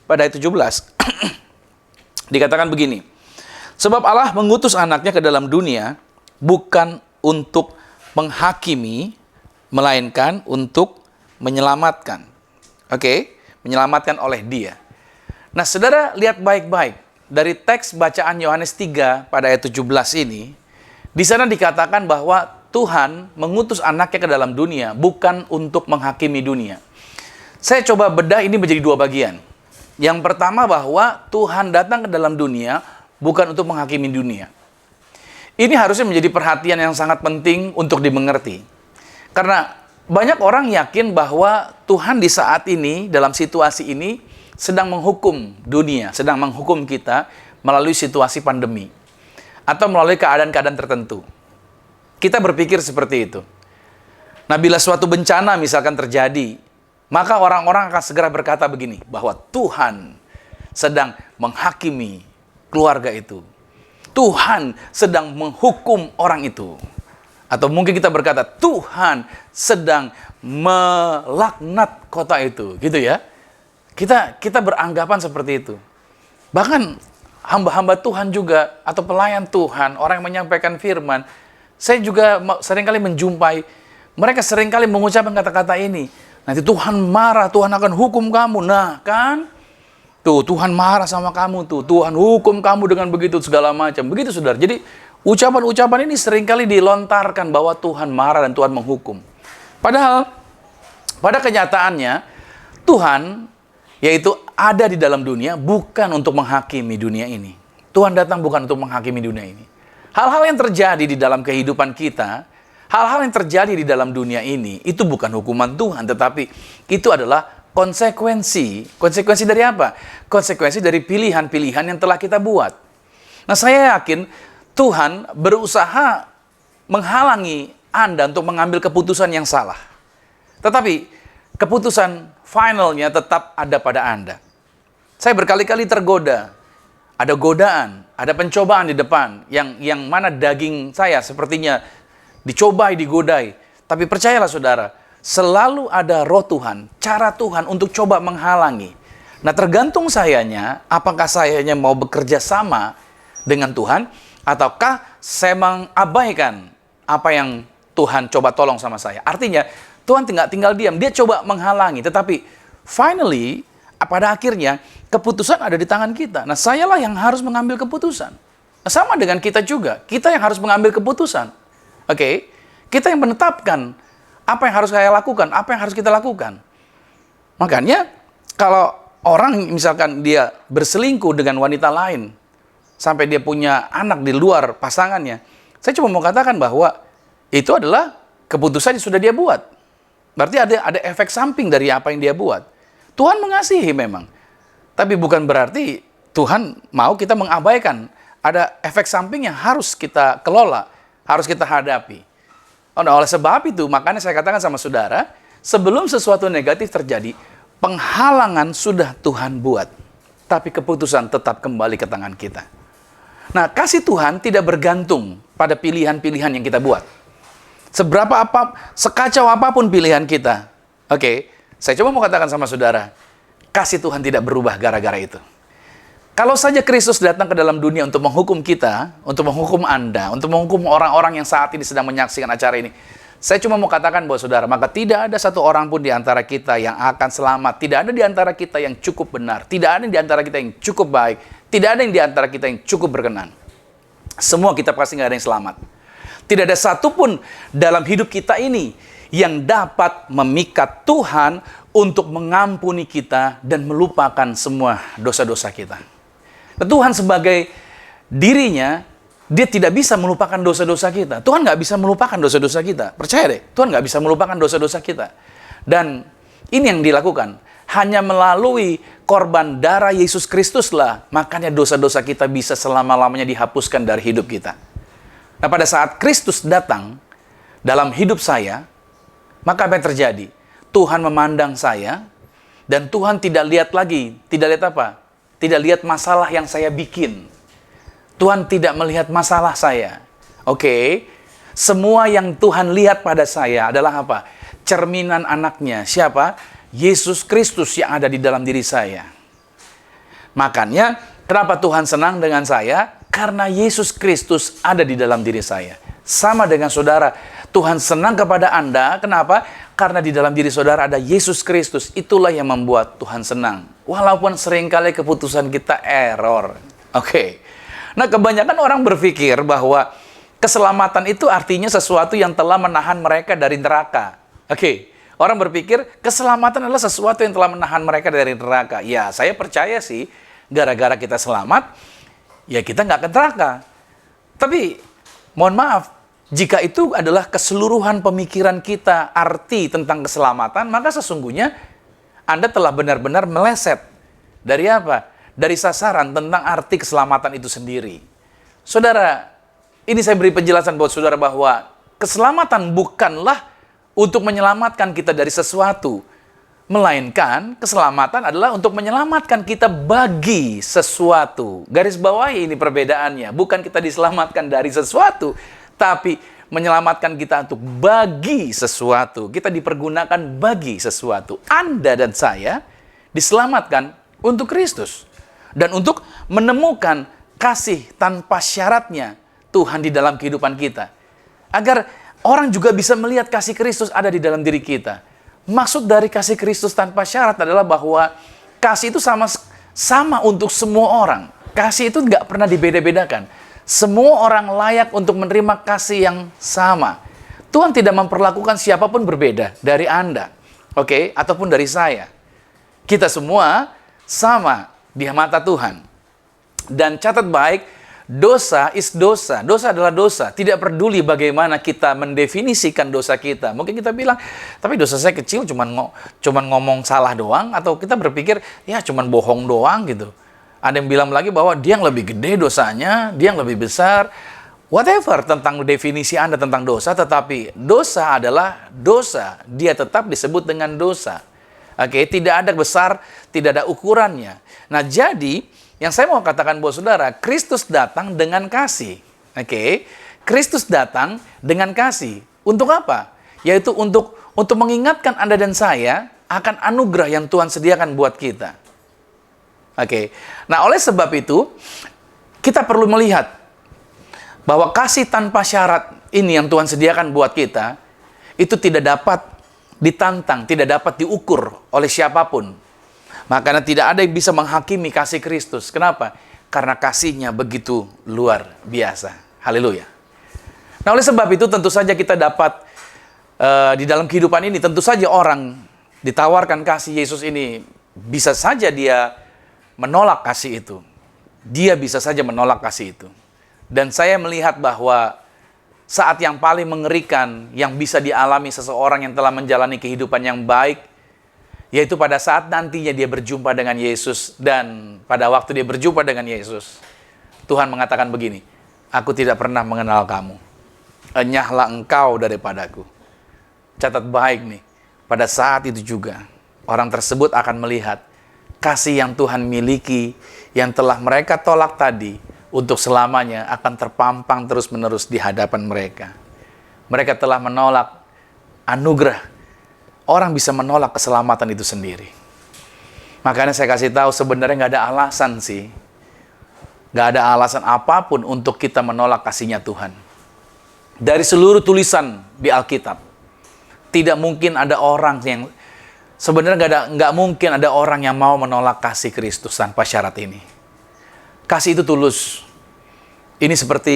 S5: pada ayat 17. Dikatakan begini, sebab Allah mengutus anaknya ke dalam dunia bukan untuk menghakimi, melainkan untuk menyelamatkan. Oke, menyelamatkan oleh dia. Nah, saudara lihat baik-baik. Dari teks bacaan Yohanes 3 pada ayat 17 ini, di sana dikatakan bahwa Tuhan mengutus anaknya ke dalam dunia bukan untuk menghakimi dunia. Saya coba bedah ini menjadi dua bagian. Yang pertama bahwa Tuhan datang ke dalam dunia bukan untuk menghakimi dunia. Ini harusnya menjadi perhatian yang sangat penting untuk dimengerti. Karena banyak orang yakin bahwa Tuhan di saat ini, dalam situasi ini, sedang menghukum dunia, sedang menghukum kita melalui situasi pandemi. Atau melalui keadaan-keadaan tertentu. Kita berpikir seperti itu. Nah, bila suatu bencana misalkan terjadi, maka orang-orang akan segera berkata begini, bahwa Tuhan sedang menghakimi keluarga itu. Tuhan sedang menghukum orang itu. Atau mungkin kita berkata, Tuhan sedang melaknat kota itu, gitu ya. Kita beranggapan seperti itu. Bahkan hamba-hamba Tuhan juga, atau pelayan Tuhan, orang yang menyampaikan firman, saya juga seringkali menjumpai, mereka seringkali mengucapkan kata-kata ini, nanti Tuhan marah, Tuhan akan hukum kamu. Nah kan, tuh Tuhan marah sama kamu tuh, Tuhan hukum kamu dengan begitu segala macam. Begitu saudara. Jadi ucapan-ucapan ini seringkali dilontarkan bahwa Tuhan marah dan Tuhan menghukum. Padahal pada kenyataannya Tuhan yaitu ada di dalam dunia bukan untuk menghakimi dunia ini. Tuhan datang bukan untuk menghakimi dunia ini. Hal-hal yang terjadi di dalam kehidupan kita, hal-hal yang terjadi di dalam dunia ini, itu bukan hukuman Tuhan, tetapi itu adalah konsekuensi. Konsekuensi dari apa? Konsekuensi dari pilihan-pilihan yang telah kita buat. Nah, saya yakin Tuhan berusaha menghalangi Anda untuk mengambil keputusan yang salah. Tetapi keputusan finalnya tetap ada pada Anda. Saya berkali-kali tergoda. Ada godaan, ada pencobaan di depan yang mana daging saya sepertinya dicobai, digodai. Tapi percayalah saudara, selalu ada roh Tuhan, cara Tuhan untuk coba menghalangi. Nah, tergantung sayanya, apakah sayanya mau bekerja sama dengan Tuhan, ataukah saya mengabaikan apa yang Tuhan coba tolong sama saya. Artinya, Tuhan tinggal diam, dia coba menghalangi. Tetapi, finally, pada akhirnya, keputusan ada di tangan kita. Nah, sayalah yang harus mengambil keputusan. Nah, sama dengan kita juga, kita yang harus mengambil keputusan. Oke? Kita yang menetapkan apa yang harus saya lakukan, apa yang harus kita lakukan. Makanya, kalau orang misalkan dia berselingkuh dengan wanita lain, sampai dia punya anak di luar pasangannya, saya cuma mau katakan bahwa itu adalah keputusan yang sudah dia buat. Berarti ada efek samping dari apa yang dia buat. Tuhan mengasihi memang. Tapi bukan berarti Tuhan mau kita mengabaikan. Ada efek samping yang harus kita kelola, harus kita hadapi. Oleh sebab itu, makanya saya katakan sama saudara, sebelum sesuatu negatif terjadi, penghalangan sudah Tuhan buat. Tapi keputusan tetap kembali ke tangan kita. Nah, kasih Tuhan tidak bergantung pada pilihan-pilihan yang kita buat. Sekacau apapun pilihan kita. Oke, saya coba mau katakan sama saudara, kasih Tuhan tidak berubah gara-gara itu. Kalau saja Kristus datang ke dalam dunia untuk menghukum kita, untuk menghukum Anda, untuk menghukum orang-orang yang saat ini sedang menyaksikan acara ini, saya cuma mau katakan bahwa saudara, maka tidak ada satu orang pun di antara kita yang akan selamat. Tidak ada di antara kita yang cukup benar. Tidak ada di antara kita yang cukup baik. Tidak ada di antara kita yang cukup berkenan. Semua kita pasti nggak ada yang selamat. Tidak ada satupun dalam hidup kita ini yang dapat memikat Tuhan untuk mengampuni kita dan melupakan semua dosa-dosa kita. Nah, Tuhan sebagai dirinya, dia tidak bisa melupakan dosa-dosa kita. Tuhan nggak bisa melupakan dosa-dosa kita. Percaya deh, Tuhan nggak bisa melupakan dosa-dosa kita. Dan ini yang dilakukan. Hanya melalui korban darah Yesus Kristuslah, makanya dosa-dosa kita bisa selama-lamanya dihapuskan dari hidup kita. Nah, pada saat Kristus datang dalam hidup saya, maka apa yang terjadi? Tuhan memandang saya, dan Tuhan tidak lihat lagi. Tidak lihat apa? Tidak lihat masalah yang saya bikin. Tuhan tidak melihat masalah saya. Oke? Semua yang Tuhan lihat pada saya adalah apa? Cerminan anaknya. Siapa? Yesus Kristus yang ada di dalam diri saya. Makanya, kenapa Tuhan senang dengan saya? Karena Yesus Kristus ada di dalam diri saya. Sama dengan saudara, Tuhan senang kepada Anda. Kenapa? Karena di dalam diri saudara ada Yesus Kristus. Itulah yang membuat Tuhan senang. Walaupun seringkali keputusan kita error. Oke. Nah, kebanyakan orang berpikir bahwa keselamatan itu artinya sesuatu yang telah menahan mereka dari neraka. Oke. Orang berpikir keselamatan adalah sesuatu yang telah menahan mereka dari neraka. Ya, saya percaya sih, gara-gara kita selamat, ya kita nggak ke neraka. Tapi, mohon maaf, jika itu adalah keseluruhan pemikiran kita, arti tentang keselamatan, maka sesungguhnya Anda telah benar-benar meleset. Dari apa? Dari sasaran tentang arti keselamatan itu sendiri. Saudara, ini saya beri penjelasan buat saudara bahwa keselamatan bukanlah untuk menyelamatkan kita dari sesuatu. Melainkan keselamatan adalah untuk menyelamatkan kita bagi sesuatu. Garis bawahi ini perbedaannya. Bukan kita diselamatkan dari sesuatu, tapi menyelamatkan kita untuk bagi sesuatu. Kita dipergunakan bagi sesuatu. Anda dan saya diselamatkan untuk Kristus. Dan untuk menemukan kasih tanpa syaratnya Tuhan di dalam kehidupan kita. Agar orang juga bisa melihat kasih Kristus ada di dalam diri kita. Maksud dari kasih Kristus tanpa syarat adalah bahwa kasih itu sama untuk semua orang. Kasih itu nggak pernah dibeda-bedakan. Semua orang layak untuk menerima kasih yang sama. Tuhan tidak memperlakukan siapapun berbeda dari Anda, oke, ataupun dari saya. Kita semua sama di mata Tuhan. Dan catat baik, dosa is dosa. Dosa adalah dosa. Tidak peduli bagaimana kita mendefinisikan dosa kita. Mungkin kita bilang, tapi dosa saya kecil, cuman ngomong salah doang. Atau kita berpikir, ya cuman bohong doang gitu. Ada yang bilang lagi bahwa dia yang lebih gede dosanya, dia yang lebih besar. Whatever tentang definisi Anda tentang dosa, tetapi dosa adalah dosa. Dia tetap disebut dengan dosa. Oke, tidak ada besar, tidak ada ukurannya. Nah, jadi yang saya mau katakan buat saudara, Kristus datang dengan kasih. Oke, Kristus datang dengan kasih. Untuk apa? Yaitu untuk mengingatkan Anda dan saya akan anugerah yang Tuhan sediakan buat kita. Oke. Nah, oleh sebab itu, kita perlu melihat bahwa kasih tanpa syarat ini yang Tuhan sediakan buat kita, itu tidak dapat ditantang, tidak dapat diukur oleh siapapun. Makanya tidak ada yang bisa menghakimi kasih Kristus. Kenapa? Karena kasihnya begitu luar biasa. Haleluya. Nah, oleh sebab itu tentu saja kita dapat di dalam kehidupan ini, tentu saja orang ditawarkan kasih Yesus ini, bisa saja dia menolak kasih itu. Dia bisa saja menolak kasih itu. Dan saya melihat bahwa saat yang paling mengerikan yang bisa dialami seseorang yang telah menjalani kehidupan yang baik, yaitu pada saat nantinya dia berjumpa dengan Yesus. Dan pada waktu dia berjumpa dengan Yesus, Tuhan mengatakan begini, aku tidak pernah mengenal kamu. Enyahlah engkau daripadaku. Catat baik nih, pada saat itu juga, orang tersebut akan melihat kasih yang Tuhan miliki, yang telah mereka tolak tadi, untuk selamanya akan terpampang terus-menerus di hadapan mereka. Mereka telah menolak anugerah. Orang bisa menolak keselamatan itu sendiri. Makanya saya kasih tahu, sebenarnya nggak ada alasan sih. Nggak ada alasan apapun untuk kita menolak kasihnya Tuhan. Dari seluruh tulisan di Alkitab, tidak mungkin ada orang yang, sebenarnya nggak mungkin ada orang yang mau menolak kasih Kristus tanpa syarat ini. Kasih itu tulus. Ini seperti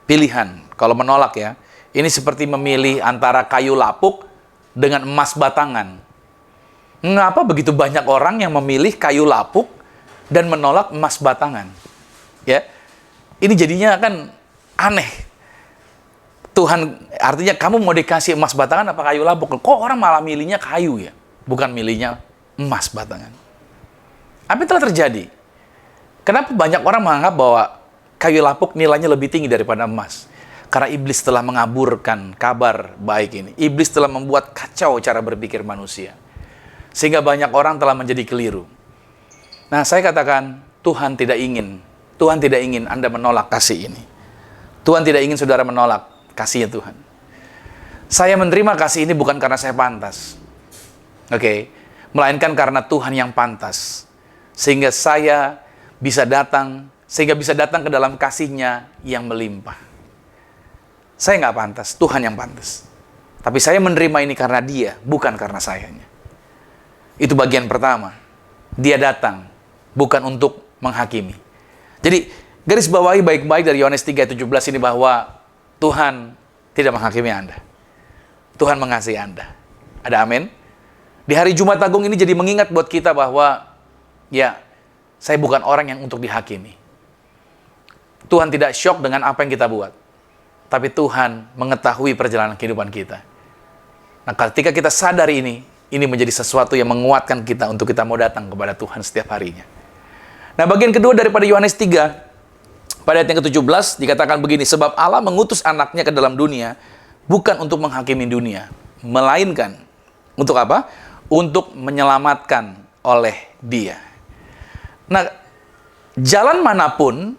S5: pilihan. Kalau menolak ya, ini seperti memilih antara kayu lapuk dengan emas batangan. Mengapa begitu banyak orang yang memilih kayu lapuk dan menolak emas batangan? Ya, ini jadinya kan aneh. Tuhan, artinya kamu mau dikasih emas batangan apa kayu lapuk? Kok orang malah milihnya kayu ya? Bukan milihnya emas batangan. Apa yang telah terjadi? Kenapa banyak orang menganggap bahwa kayu lapuk nilainya lebih tinggi daripada emas? Karena iblis telah mengaburkan kabar baik ini. Iblis telah membuat kacau cara berpikir manusia. Sehingga banyak orang telah menjadi keliru. Nah, saya katakan, Tuhan tidak ingin Anda menolak kasih ini. Tuhan tidak ingin saudara menolak kasihnya Tuhan. Saya menerima kasih ini bukan karena saya pantas. Oke. Melainkan karena Tuhan yang pantas. Sehingga saya bisa datang ke dalam kasihnya yang melimpah. Saya nggak pantas, Tuhan yang pantas. Tapi saya menerima ini karena Dia, bukan karena sayanya. Itu bagian pertama. Dia datang, bukan untuk menghakimi. Jadi, garis bawahi baik-baik dari Yohanes 3:17 ini bahwa Tuhan tidak menghakimi Anda. Tuhan mengasihi Anda. Ada amin? Di hari Jumat Agung ini jadi mengingat buat kita bahwa, ya, saya bukan orang yang untuk dihakimi. Tuhan tidak syok dengan apa yang kita buat. Tapi Tuhan mengetahui perjalanan kehidupan kita. Nah, ketika kita sadar ini menjadi sesuatu yang menguatkan kita untuk kita mau datang kepada Tuhan setiap harinya. Nah, bagian kedua daripada Yohanes 3, pada ayat yang ke-17, dikatakan begini, sebab Allah mengutus anaknya ke dalam dunia, bukan untuk menghakimi dunia, melainkan, untuk apa? untuk menyelamatkan oleh Dia. Nah, jalan manapun,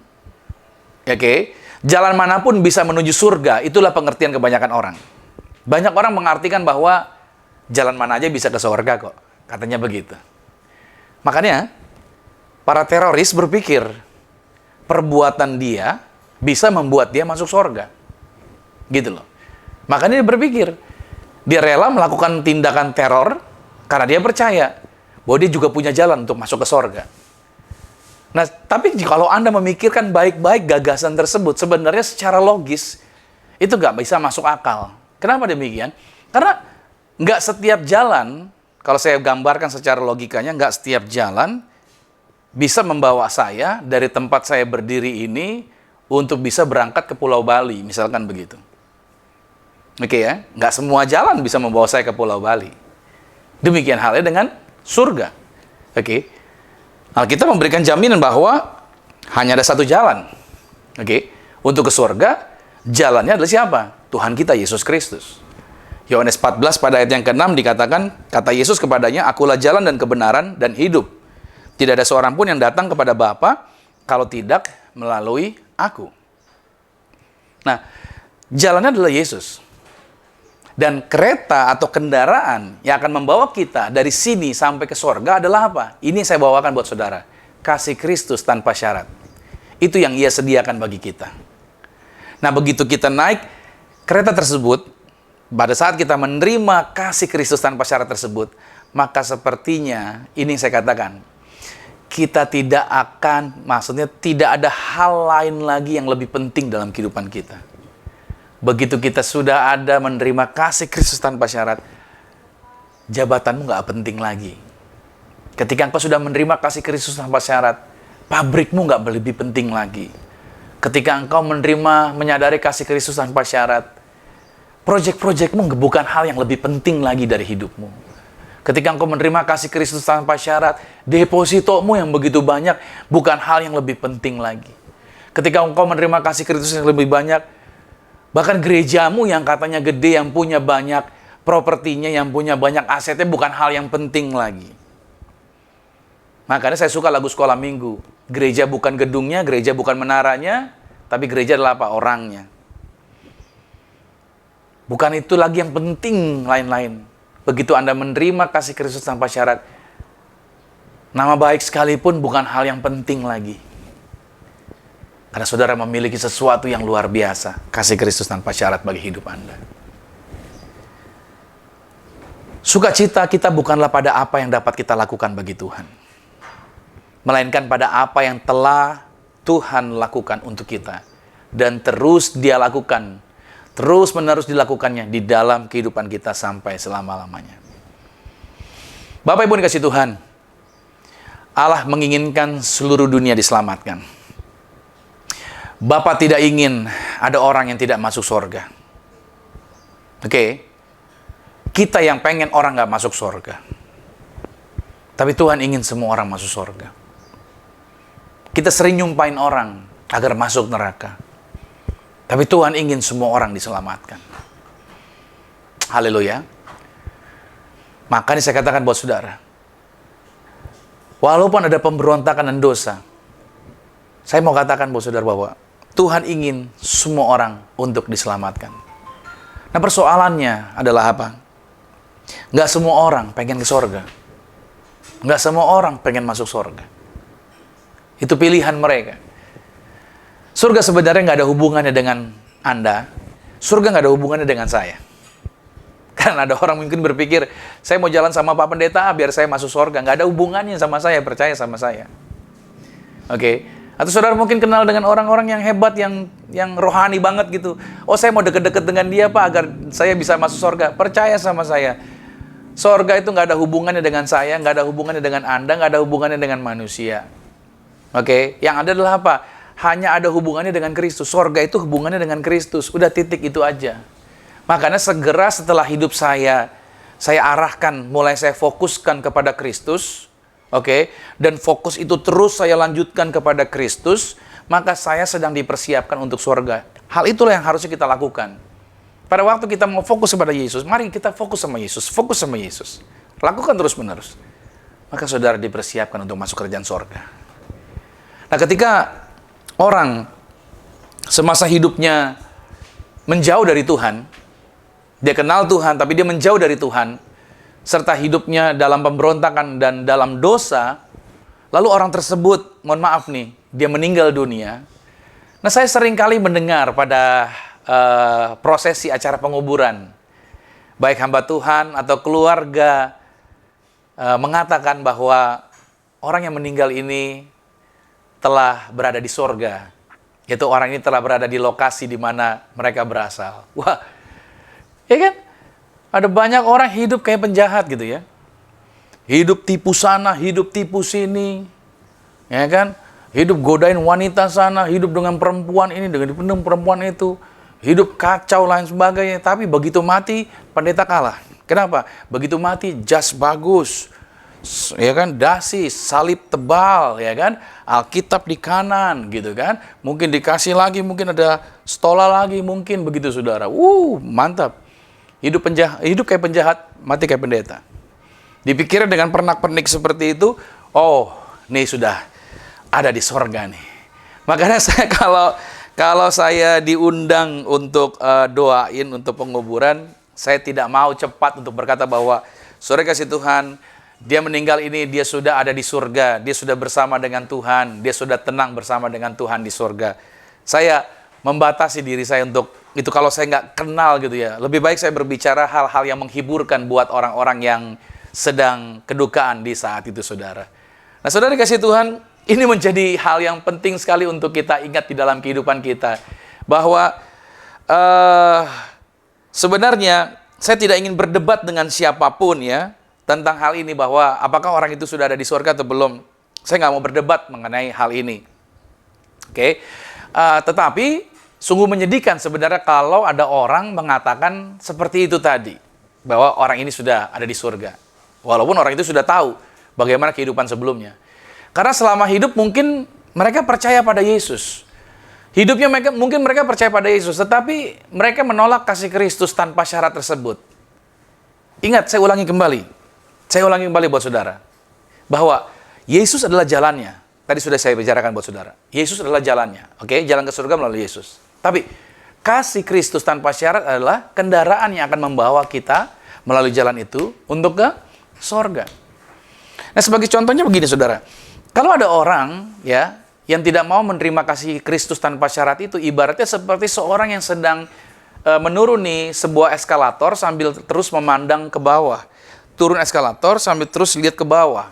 S5: jalan manapun bisa menuju surga, itulah pengertian kebanyakan orang. Banyak orang mengartikan bahwa jalan mana aja bisa ke surga kok, katanya begitu. Makanya, para teroris berpikir, perbuatan dia bisa membuat dia masuk surga. Gitu loh. Makanya dia berpikir, dia rela melakukan tindakan teror karena dia percaya bahwa dia juga punya jalan untuk masuk ke surga. Nah, tapi kalau Anda memikirkan baik-baik gagasan tersebut, sebenarnya secara logis, itu nggak bisa masuk akal. Kenapa demikian? Karena nggak setiap jalan, kalau saya gambarkan secara logikanya, nggak setiap jalan bisa membawa saya dari tempat saya berdiri ini untuk bisa berangkat ke Pulau Bali, misalkan begitu. Oke ya, nggak semua jalan bisa membawa saya ke Pulau Bali. Demikian halnya dengan surga. Oke. Alkitab memberikan jaminan bahwa hanya ada satu jalan. Oke. Untuk ke surga, jalannya adalah siapa? Tuhan kita, Yesus Kristus. Yohanes 14 pada ayat yang ke-6 dikatakan, kata Yesus kepadanya, akulah jalan dan kebenaran dan hidup. Tidak ada seorang pun yang datang kepada Bapa kalau tidak melalui aku. Nah, jalannya adalah Yesus. Dan kereta atau kendaraan yang akan membawa kita dari sini sampai ke surga adalah apa? Ini saya bawakan buat saudara. Kasih Kristus tanpa syarat. Itu yang Ia sediakan bagi kita. Nah, begitu kita naik kereta tersebut, pada saat kita menerima kasih Kristus tanpa syarat tersebut, maka sepertinya, ini saya katakan, kita tidak akan, maksudnya tidak ada hal lain lagi yang lebih penting dalam kehidupan kita. Begitu kita sudah ada menerima kasih Kristus tanpa syarat, jabatanmu nggak penting lagi. Ketika engkau sudah menerima kasih Kristus tanpa syarat, pabrikmu nggak lebih penting lagi. Ketika engkau menyadari kasih Kristus tanpa syarat, proyek-proyekmu bukan hal yang lebih penting lagi dari hidupmu. Ketika engkau menerima kasih Kristus tanpa syarat, depositomu yang begitu banyak bukan hal yang lebih penting lagi. Ketika engkau menerima kasih Kristus yang lebih banyak, bahkan gerejamu yang katanya gede, yang punya banyak propertinya, yang punya banyak asetnya, bukan hal yang penting lagi. Makanya saya suka lagu sekolah minggu. Gereja bukan gedungnya, gereja bukan menaranya, tapi gereja adalah apa? Orangnya. Bukan itu lagi yang penting lain-lain. Begitu Anda menerima kasih Kristus tanpa syarat, nama baik sekalipun bukan hal yang penting lagi. Karena saudara memiliki sesuatu yang luar biasa. Kasih Kristus tanpa syarat bagi hidup Anda. Sukacita kita bukanlah pada apa yang dapat kita lakukan bagi Tuhan. Melainkan pada apa yang telah Tuhan lakukan untuk kita. Dan terus Dia lakukan. Terus menerus dilakukannya di dalam kehidupan kita sampai selama-lamanya. Bapak Ibu dikasih Tuhan. Allah menginginkan seluruh dunia diselamatkan. Bapa tidak ingin ada orang yang tidak masuk surga. Oke. Kita yang pengen orang nggak masuk surga. Tapi Tuhan ingin semua orang masuk surga. Kita sering nyumpain orang agar masuk neraka. Tapi Tuhan ingin semua orang diselamatkan. Haleluya. Makanya saya katakan buat saudara, walaupun ada pemberontakan dan dosa, saya mau katakan buat saudara bahwa Tuhan ingin semua orang untuk diselamatkan. Nah, persoalannya adalah apa? Nggak semua orang pengen ke surga. Nggak semua orang pengen masuk surga. Itu pilihan mereka. Surga sebenarnya nggak ada hubungannya dengan Anda. Surga nggak ada hubungannya dengan saya. Karena ada orang mungkin berpikir, saya mau jalan sama Pak Pendeta biar saya masuk surga. Nggak ada hubungannya sama saya, percaya sama saya. Oke. Atau saudara mungkin kenal dengan orang-orang yang hebat, yang rohani banget gitu. Oh, saya mau deket-deket dengan dia Pak agar saya bisa masuk surga. Percaya sama saya. Surga itu nggak ada hubungannya dengan saya, nggak ada hubungannya dengan Anda, nggak ada hubungannya dengan manusia. Oke. Yang ada adalah apa? Hanya ada hubungannya dengan Kristus. Surga itu hubungannya dengan Kristus. Udah titik itu aja. Makanya segera setelah hidup saya arahkan, mulai saya fokuskan kepada Kristus. Oke, dan fokus itu terus saya lanjutkan kepada Kristus, maka saya sedang dipersiapkan untuk surga. Hal itulah yang harusnya kita lakukan. Pada waktu kita mau fokus kepada Yesus, mari kita fokus sama Yesus, fokus sama Yesus. lakukan terus-menerus, maka saudara dipersiapkan untuk masuk kerajaan sorga. Nah, ketika orang semasa hidupnya menjauh dari Tuhan, dia kenal Tuhan, tapi dia menjauh dari Tuhan, serta hidupnya dalam pemberontakan dan dalam dosa, lalu orang tersebut, mohon maaf nih, dia meninggal dunia. Nah, saya sering kali mendengar pada prosesi acara penguburan, baik hamba Tuhan atau keluarga mengatakan bahwa orang yang meninggal ini telah berada di sorga, yaitu orang ini telah berada di lokasi di mana mereka berasal. Wah, ya kan? Ada banyak orang hidup kayak penjahat gitu ya. Hidup tipu sana, hidup tipu sini. Ya kan? Hidup godain wanita sana, hidup dengan perempuan ini, dengan perempuan itu. Hidup kacau lain sebagainya. Tapi begitu mati, pendeta kalah. Kenapa? Begitu mati, jas bagus. Ya kan? Dasi, salib tebal, ya kan? Alkitab di kanan, gitu kan? Mungkin dikasih lagi, mungkin ada stola lagi, mungkin begitu saudara. Mantap. Hidup kayak penjahat, mati kayak pendeta. Dipikir dengan pernak-pernik seperti itu, nih sudah ada di sorga nih. Makanya saya kalau saya diundang untuk doain untuk penguburan, saya tidak mau cepat untuk berkata bahwa saudara kasih Tuhan, dia meninggal ini, dia sudah ada di surga, dia sudah bersama dengan Tuhan, dia sudah tenang bersama dengan Tuhan di surga. Saya membatasi diri saya untuk itu kalau saya nggak kenal gitu ya. Lebih baik saya berbicara hal-hal yang menghiburkan buat orang-orang yang sedang kedukaan di saat itu, saudara. Nah, saudara kasih Tuhan, ini menjadi hal yang penting sekali untuk kita ingat di dalam kehidupan kita. Bahwa sebenarnya saya tidak ingin berdebat dengan siapapun ya tentang hal ini, bahwa apakah orang itu sudah ada di surga atau belum. Saya nggak mau berdebat mengenai hal ini. Oke. Tetapi sungguh menyedihkan sebenarnya kalau ada orang mengatakan seperti itu tadi, bahwa orang ini sudah ada di surga. Walaupun orang itu sudah tahu bagaimana kehidupan sebelumnya. Karena selama hidup mungkin mereka percaya pada Yesus. Hidupnya mungkin mereka percaya pada Yesus, tetapi mereka menolak kasih Kristus tanpa syarat tersebut. Ingat, saya ulangi kembali buat saudara, bahwa Yesus adalah jalannya. Tadi sudah saya bicarakan buat saudara. Yesus adalah jalannya. Oke, jalan ke surga melalui Yesus. Tapi kasih Kristus tanpa syarat adalah kendaraan yang akan membawa kita melalui jalan itu untuk ke sorga. Nah, sebagai contohnya begini, saudara. Kalau ada orang ya yang tidak mau menerima kasih Kristus tanpa syarat itu, ibaratnya seperti seorang yang sedang menuruni sebuah eskalator sambil terus memandang ke bawah. Turun eskalator sambil terus lihat ke bawah.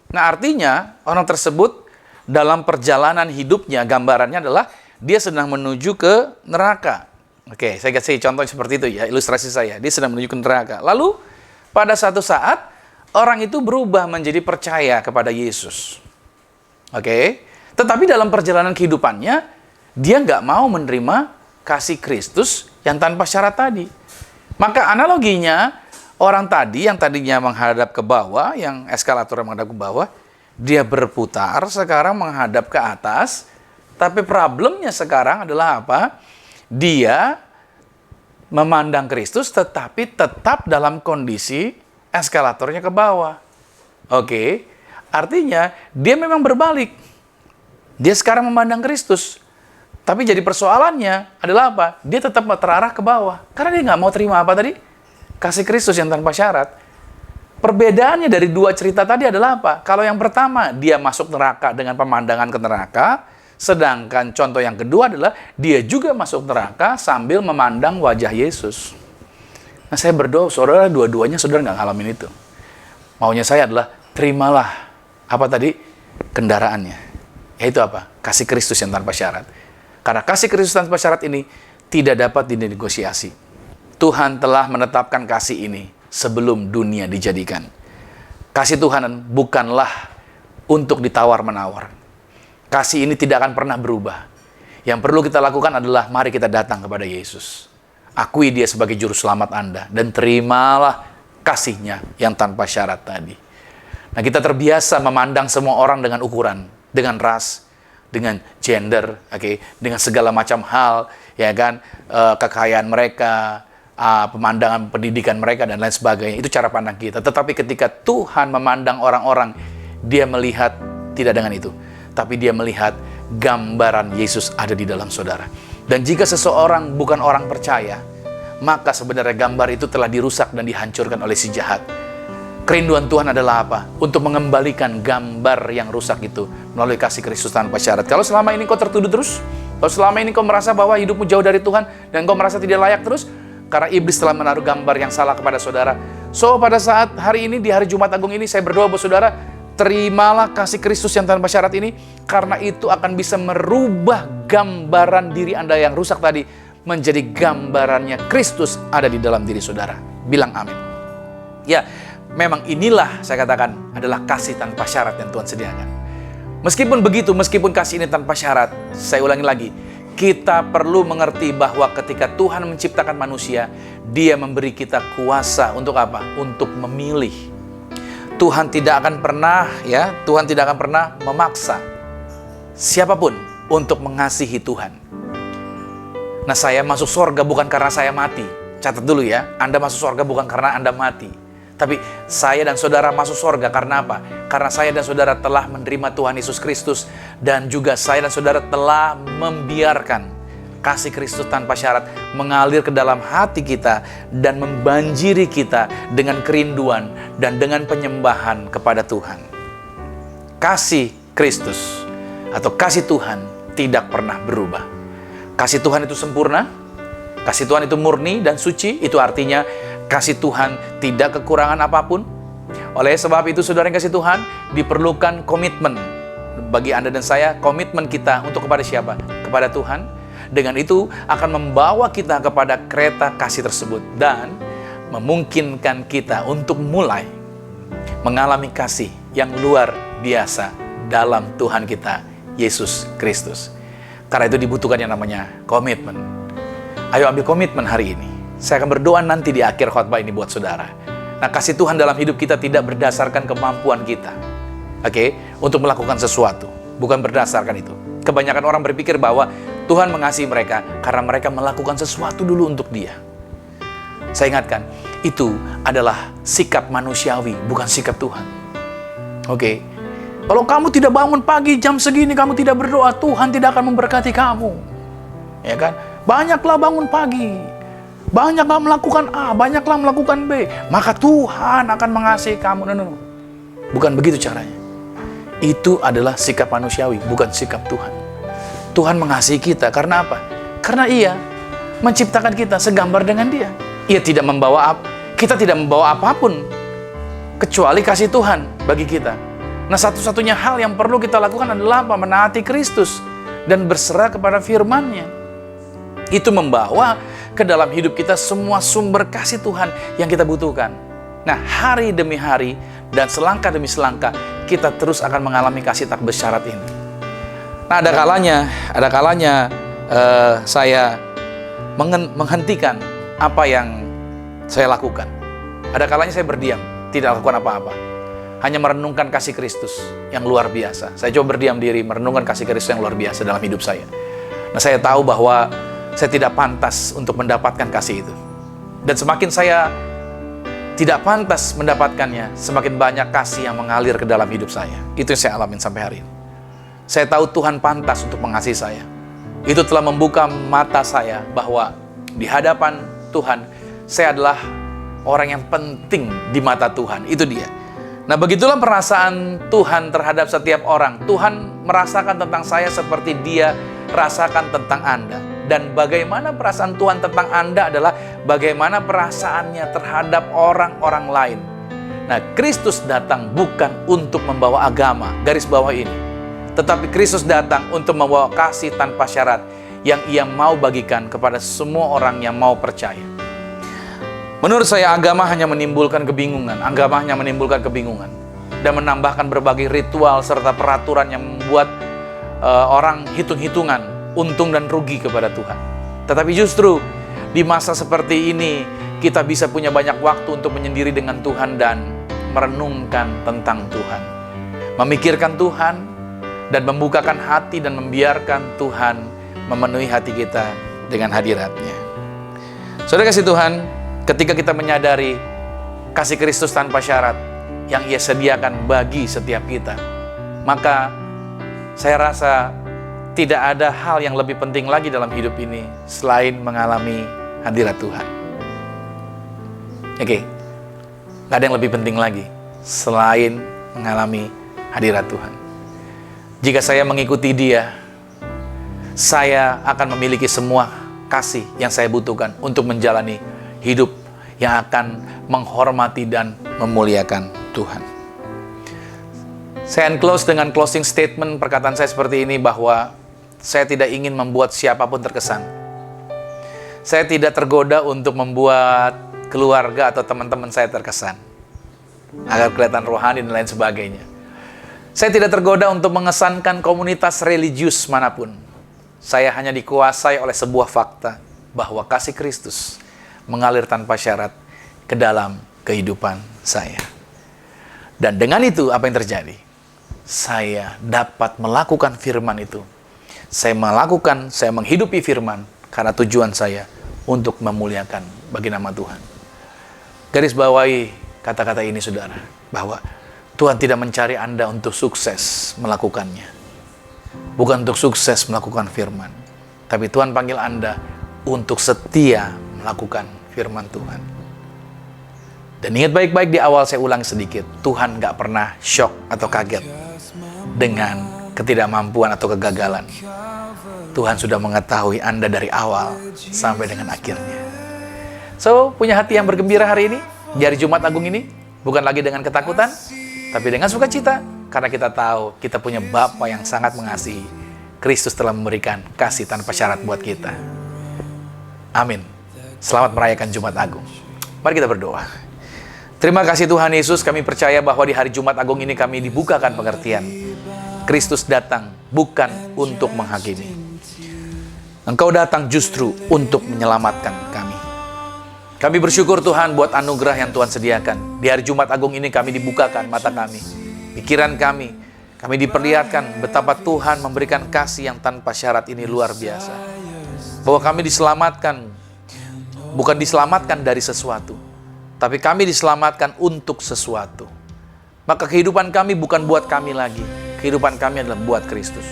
S5: Nah, artinya orang tersebut dalam perjalanan hidupnya, gambarannya adalah dia sedang menuju ke neraka. Oke, saya kasih contoh seperti itu ya, ilustrasi saya. Dia sedang menuju ke neraka. Lalu, pada satu saat, orang itu berubah menjadi percaya kepada Yesus. Oke, tetapi dalam perjalanan kehidupannya, dia nggak mau menerima kasih Kristus yang tanpa syarat tadi. Maka analoginya, orang tadi yang tadinya menghadap ke bawah, yang eskalator menghadap ke bawah, dia berputar sekarang menghadap ke atas. Tapi problemnya sekarang adalah apa? Dia memandang Kristus tetapi tetap dalam kondisi eskalatornya ke bawah. Oke, artinya dia memang berbalik. Dia sekarang memandang Kristus. Tapi jadi persoalannya adalah apa? Dia tetap terarah ke bawah. Karena dia nggak mau terima apa tadi? Kasih Kristus yang tanpa syarat. Perbedaannya dari dua cerita tadi adalah apa? Kalau yang pertama, dia masuk neraka dengan pemandangan ke neraka. Sedangkan contoh yang kedua adalah dia juga masuk neraka sambil memandang wajah Yesus. Nah, saya berdoa, saudara, dua-duanya saudara nggak ngalamin itu. Maunya saya adalah, terimalah apa tadi? Kendaraannya. Yaitu apa? Kasih Kristus yang tanpa syarat. Karena kasih Kristus tanpa syarat ini tidak dapat dinegosiasi. Tuhan telah menetapkan kasih ini sebelum dunia dijadikan. Kasih Tuhan bukanlah untuk ditawar-menawar. Kasih ini tidak akan pernah berubah. Yang perlu kita lakukan adalah mari kita datang kepada Yesus. Akui dia sebagai juru selamat Anda dan terimalah kasih-Nya yang tanpa syarat tadi. Nah, kita terbiasa memandang semua orang dengan ukuran, dengan ras, dengan gender, dengan segala macam hal, ya kan, kekayaan mereka, pemandangan pendidikan mereka dan lain sebagainya. Itu cara pandang kita. Tetapi ketika Tuhan memandang orang-orang, dia melihat tidak dengan itu, tapi dia melihat gambaran Yesus ada di dalam saudara. Dan jika seseorang bukan orang percaya, maka sebenarnya gambar itu telah dirusak dan dihancurkan oleh si jahat. Kerinduan Tuhan adalah apa? Untuk mengembalikan gambar yang rusak itu melalui kasih Kristus tanpa syarat. Kalau selama ini kau tertuduh terus, kalau selama ini kau merasa bahwa hidupmu jauh dari Tuhan dan kau merasa tidak layak terus, karena iblis telah menaruh gambar yang salah kepada saudara. So, pada saat hari ini, di hari Jumat Agung ini, saya berdoa buat saudara, terimalah kasih Kristus yang tanpa syarat ini, karena itu akan bisa merubah gambaran diri Anda yang rusak tadi menjadi gambarannya Kristus ada di dalam diri saudara. Bilang amin. Ya, memang inilah saya katakan adalah kasih tanpa syarat yang Tuhan sediakan. Meskipun begitu, meskipun kasih ini tanpa syarat, saya ulangi lagi, kita perlu mengerti bahwa ketika Tuhan menciptakan manusia, Dia memberi kita kuasa untuk apa? Untuk memilih. Tuhan tidak akan pernah memaksa siapapun untuk mengasihi Tuhan. Nah, saya masuk surga bukan karena saya mati. Catat dulu ya, Anda masuk surga bukan karena Anda mati. Tapi saya dan saudara masuk surga karena apa? Karena saya dan saudara telah menerima Tuhan Yesus Kristus. Dan juga saya dan saudara telah membiarkan kasih Kristus tanpa syarat mengalir ke dalam hati kita dan membanjiri kita dengan kerinduan dan dengan penyembahan kepada Tuhan. Kasih Kristus atau kasih Tuhan tidak pernah berubah. Kasih Tuhan itu sempurna, kasih Tuhan itu murni dan suci. Itu artinya kasih Tuhan tidak kekurangan apapun. Oleh sebab itu, saudara yang kasih Tuhan, diperlukan komitmen bagi Anda dan saya. Komitmen kita untuk kepada siapa? Kepada Tuhan. Dengan itu akan membawa kita kepada kereta kasih tersebut dan memungkinkan kita untuk mulai mengalami kasih yang luar biasa dalam Tuhan kita, Yesus Kristus. Karena itu dibutuhkan yang namanya komitmen. Ayo ambil komitmen hari ini. Saya akan berdoa nanti di akhir khotbah ini buat saudara. Nah, kasih Tuhan dalam hidup kita tidak berdasarkan kemampuan kita. Untuk melakukan sesuatu. Bukan berdasarkan itu. Kebanyakan orang berpikir bahwa Tuhan mengasihi mereka karena mereka melakukan sesuatu dulu untuk Dia. Saya ingatkan, itu adalah sikap manusiawi, bukan sikap Tuhan. Kalau kamu tidak bangun pagi jam segini, kamu tidak berdoa, Tuhan tidak akan memberkati kamu. Ya kan? Banyaklah bangun pagi, banyaklah melakukan A, banyaklah melakukan B, maka Tuhan akan mengasihi kamu. No. Bukan begitu caranya. Itu adalah sikap manusiawi, bukan sikap Tuhan. Tuhan mengasihi kita karena apa? Karena Ia menciptakan kita segambar dengan Dia. Kita tidak membawa apapun kecuali kasih Tuhan bagi kita. Nah, satu-satunya hal yang perlu kita lakukan adalah apa? Menaati Kristus dan berserah kepada firman-Nya. Itu membawa ke dalam hidup kita semua sumber kasih Tuhan yang kita butuhkan. Nah, hari demi hari dan selangkah demi selangkah kita terus akan mengalami kasih tak bersyarat ini. Nah, ada kalanya saya menghentikan apa yang saya lakukan. Ada kalanya saya berdiam, tidak lakukan apa-apa. Hanya merenungkan kasih Kristus yang luar biasa. Saya coba berdiam diri, merenungkan kasih Kristus yang luar biasa dalam hidup saya. Nah, saya tahu bahwa saya tidak pantas untuk mendapatkan kasih itu. Dan semakin saya tidak pantas mendapatkannya, semakin banyak kasih yang mengalir ke dalam hidup saya. Itu yang saya alamin sampai hari ini. Saya tahu Tuhan pantas untuk mengasihi saya. Itu telah membuka mata saya bahwa di hadapan Tuhan, saya adalah orang yang penting di mata Tuhan. Itu dia. Nah, begitulah perasaan Tuhan terhadap setiap orang. Tuhan merasakan tentang saya seperti Dia rasakan tentang Anda. Dan bagaimana perasaan Tuhan tentang Anda adalah bagaimana perasaannya terhadap orang-orang lain. Nah, Kristus datang bukan untuk membawa agama, garis bawah ini. Tetapi Kristus datang untuk membawa kasih tanpa syarat yang Ia mau bagikan kepada semua orang yang mau percaya. Menurut saya agama hanya menimbulkan kebingungan. Agama hanya menimbulkan kebingungan dan menambahkan berbagai ritual serta peraturan yang membuat orang hitung-hitungan untung dan rugi kepada Tuhan. Tetapi justru di masa seperti ini kita bisa punya banyak waktu untuk menyendiri dengan Tuhan dan merenungkan tentang Tuhan, memikirkan Tuhan dan membukakan hati dan membiarkan Tuhan memenuhi hati kita dengan hadirat-Nya. Saudara kasih Tuhan, ketika kita menyadari kasih Kristus tanpa syarat yang Ia sediakan bagi setiap kita, maka saya rasa tidak ada hal yang lebih penting lagi dalam hidup ini selain mengalami hadirat Tuhan. Oke, gak ada yang lebih penting lagi selain mengalami hadirat Tuhan. Jika saya mengikuti Dia, saya akan memiliki semua kasih yang saya butuhkan untuk menjalani hidup yang akan menghormati dan memuliakan Tuhan. Saya close dengan closing statement perkataan saya seperti ini, bahwa saya tidak ingin membuat siapapun terkesan. Saya tidak tergoda untuk membuat keluarga atau teman-teman saya terkesan agar kelihatan rohani dan lain sebagainya. Saya tidak tergoda untuk mengesankan komunitas religius manapun. Saya hanya dikuasai oleh sebuah fakta bahwa kasih Kristus mengalir tanpa syarat ke dalam kehidupan saya. Dan dengan itu apa yang terjadi? Saya dapat melakukan firman itu. Saya menghidupi firman karena tujuan saya untuk memuliakan bagi nama Tuhan. Garis bawahi kata-kata ini saudara, bahwa Tuhan tidak mencari Anda untuk sukses melakukannya. Bukan untuk sukses melakukan firman. Tapi Tuhan panggil Anda untuk setia melakukan firman Tuhan. Dan ingat baik-baik di awal, saya ulang sedikit. Tuhan gak pernah shock atau kaget dengan ketidakmampuan atau kegagalan. Tuhan sudah mengetahui Anda dari awal sampai dengan akhirnya. So, punya hati yang bergembira hari ini, di hari Jumat Agung ini, bukan lagi dengan ketakutan, tapi dengan sukacita, karena kita tahu kita punya Bapa yang sangat mengasihi. Kristus telah memberikan kasih tanpa syarat buat kita. Amin. Selamat merayakan Jumat Agung. Mari kita berdoa. Terima kasih Tuhan Yesus, kami percaya bahwa di hari Jumat Agung ini kami dibukakan pengertian. Kristus datang bukan untuk menghakimi. Engkau datang justru untuk menyelamatkan kami. Kami bersyukur Tuhan buat anugerah yang Tuhan sediakan. Di hari Jumat Agung ini kami dibukakan mata kami, pikiran kami diperlihatkan betapa Tuhan memberikan kasih yang tanpa syarat ini luar biasa. Bahwa kami diselamatkan, bukan diselamatkan dari sesuatu, tapi kami diselamatkan untuk sesuatu. Maka kehidupan kami bukan buat kami lagi, kehidupan kami adalah buat Kristus.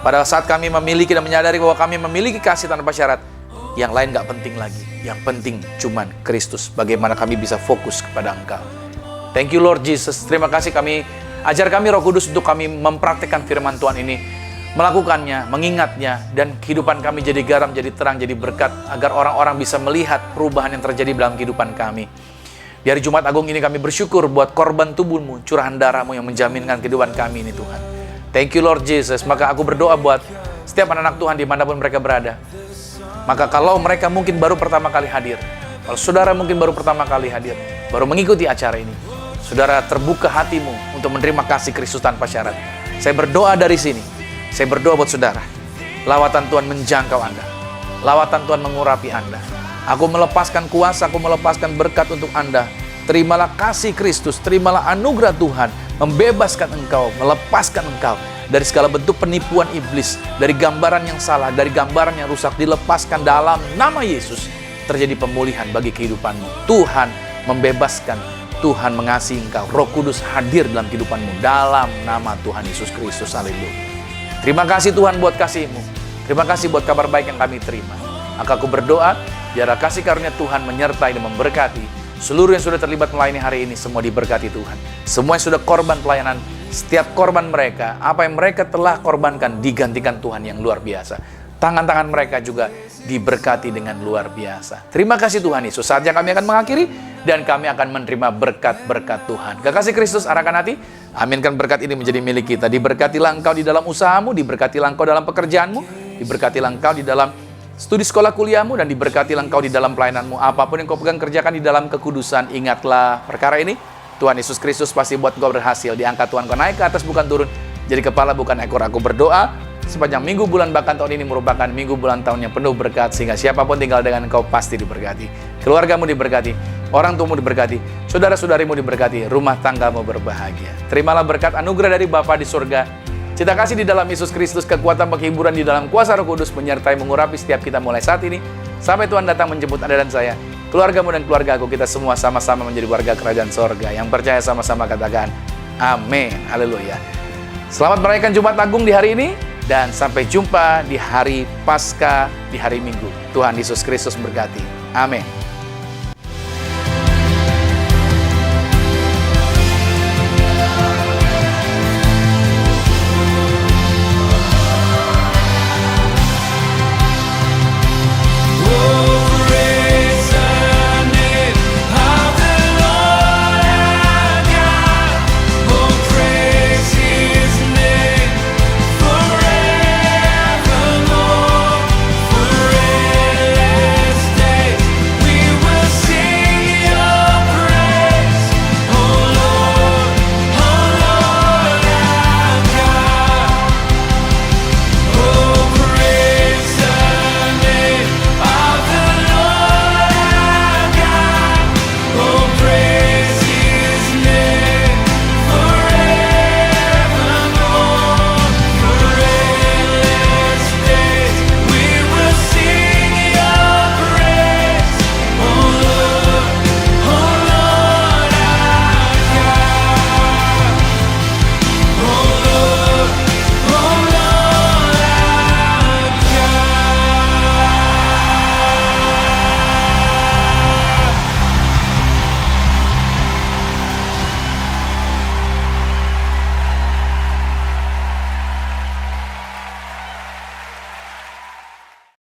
S5: Pada saat kami memiliki dan menyadari bahwa kami memiliki kasih tanpa syarat, yang lain gak penting lagi. Yang penting cuman Kristus. Bagaimana kami bisa fokus kepada Engkau. Thank you Lord Jesus. Terima kasih, ajar kami Roh Kudus untuk kami mempraktikkan firman Tuhan ini, melakukannya, mengingatnya, dan kehidupan kami jadi garam, jadi terang, jadi berkat, agar orang-orang bisa melihat perubahan yang terjadi dalam kehidupan kami. Di hari Jumat Agung ini kami bersyukur buat korban tubuh-Mu, curahan darah-Mu yang menjaminkan kehidupan kami ini Tuhan. Thank you Lord Jesus. Maka aku berdoa buat setiap anak-anak Tuhan dimanapun mereka berada. Maka kalau mereka mungkin baru pertama kali hadir, kalau saudara mungkin baru pertama kali hadir, baru mengikuti acara ini, saudara terbuka hatimu untuk menerima kasih Kristus tanpa syarat. Saya berdoa dari sini, saya berdoa buat saudara, lawatan Tuhan menjangkau Anda, lawatan Tuhan mengurapi Anda. Aku melepaskan kuasa, aku melepaskan berkat untuk Anda. Terimalah kasih Kristus, terimalah anugerah Tuhan, membebaskan engkau, melepaskan engkau dari segala bentuk penipuan iblis, dari gambaran yang salah, dari gambaran yang rusak, dilepaskan dalam nama Yesus. Terjadi pemulihan bagi kehidupanmu. Tuhan membebaskan, Tuhan mengasihi engkau. Roh Kudus hadir dalam kehidupanmu dalam nama Tuhan Yesus Kristus. Haleluya. Terima kasih Tuhan buat kasih-Mu. Terima kasih buat kabar baik yang kami terima. Maka aku berdoa, biarlah kasih karunia Tuhan menyertai dan memberkati seluruh yang sudah terlibat melayani hari ini. Semua diberkati Tuhan. Semua yang sudah korban pelayanan, setiap korban mereka, apa yang mereka telah korbankan, digantikan Tuhan yang luar biasa. Tangan-tangan mereka juga diberkati dengan luar biasa. Terima kasih Tuhan Yesus. Saatnya kami akan mengakhiri dan kami akan menerima berkat-berkat Tuhan. Kekasih Kristus, arahkan hati. Aminkan berkat ini menjadi milik kita. Diberkatilah engkau di dalam usahamu, diberkatilah engkau dalam pekerjaanmu, diberkatilah engkau di dalam studi sekolah kuliahmu, dan diberkatilah engkau di dalam pelayananmu. Apapun yang kau pegang kerjakan di dalam kekudusan. Ingatlah perkara ini. Tuhan Yesus Kristus pasti buat engkau berhasil. Diangkat Tuhan, kau naik ke atas bukan turun. Jadi kepala bukan ekor. Aku berdoa sepanjang minggu, bulan, bahkan tahun ini merupakan minggu, bulan, tahun yang penuh berkat. Sehingga siapapun tinggal dengan engkau pasti diberkati. Keluargamu diberkati, orang tuamu diberkati, saudara-saudarimu diberkati, rumah tanggamu berbahagia. Terimalah berkat anugerah dari Bapa di surga, cita kasih di dalam Yesus Kristus, kekuatan penghiburan di dalam kuasa Roh Kudus menyertai mengurapi setiap kita mulai saat ini Sampai Tuhan datang menjemput Anda dan saya, keluargamu dan keluarga aku, kita semua sama-sama menjadi warga kerajaan sorga. Yang percaya sama-sama katakan, amin, haleluya. Selamat merayakan Jumat Agung di hari ini, dan sampai jumpa di hari Paskah, di hari Minggu. Tuhan Yesus Kristus memberkati. Amin.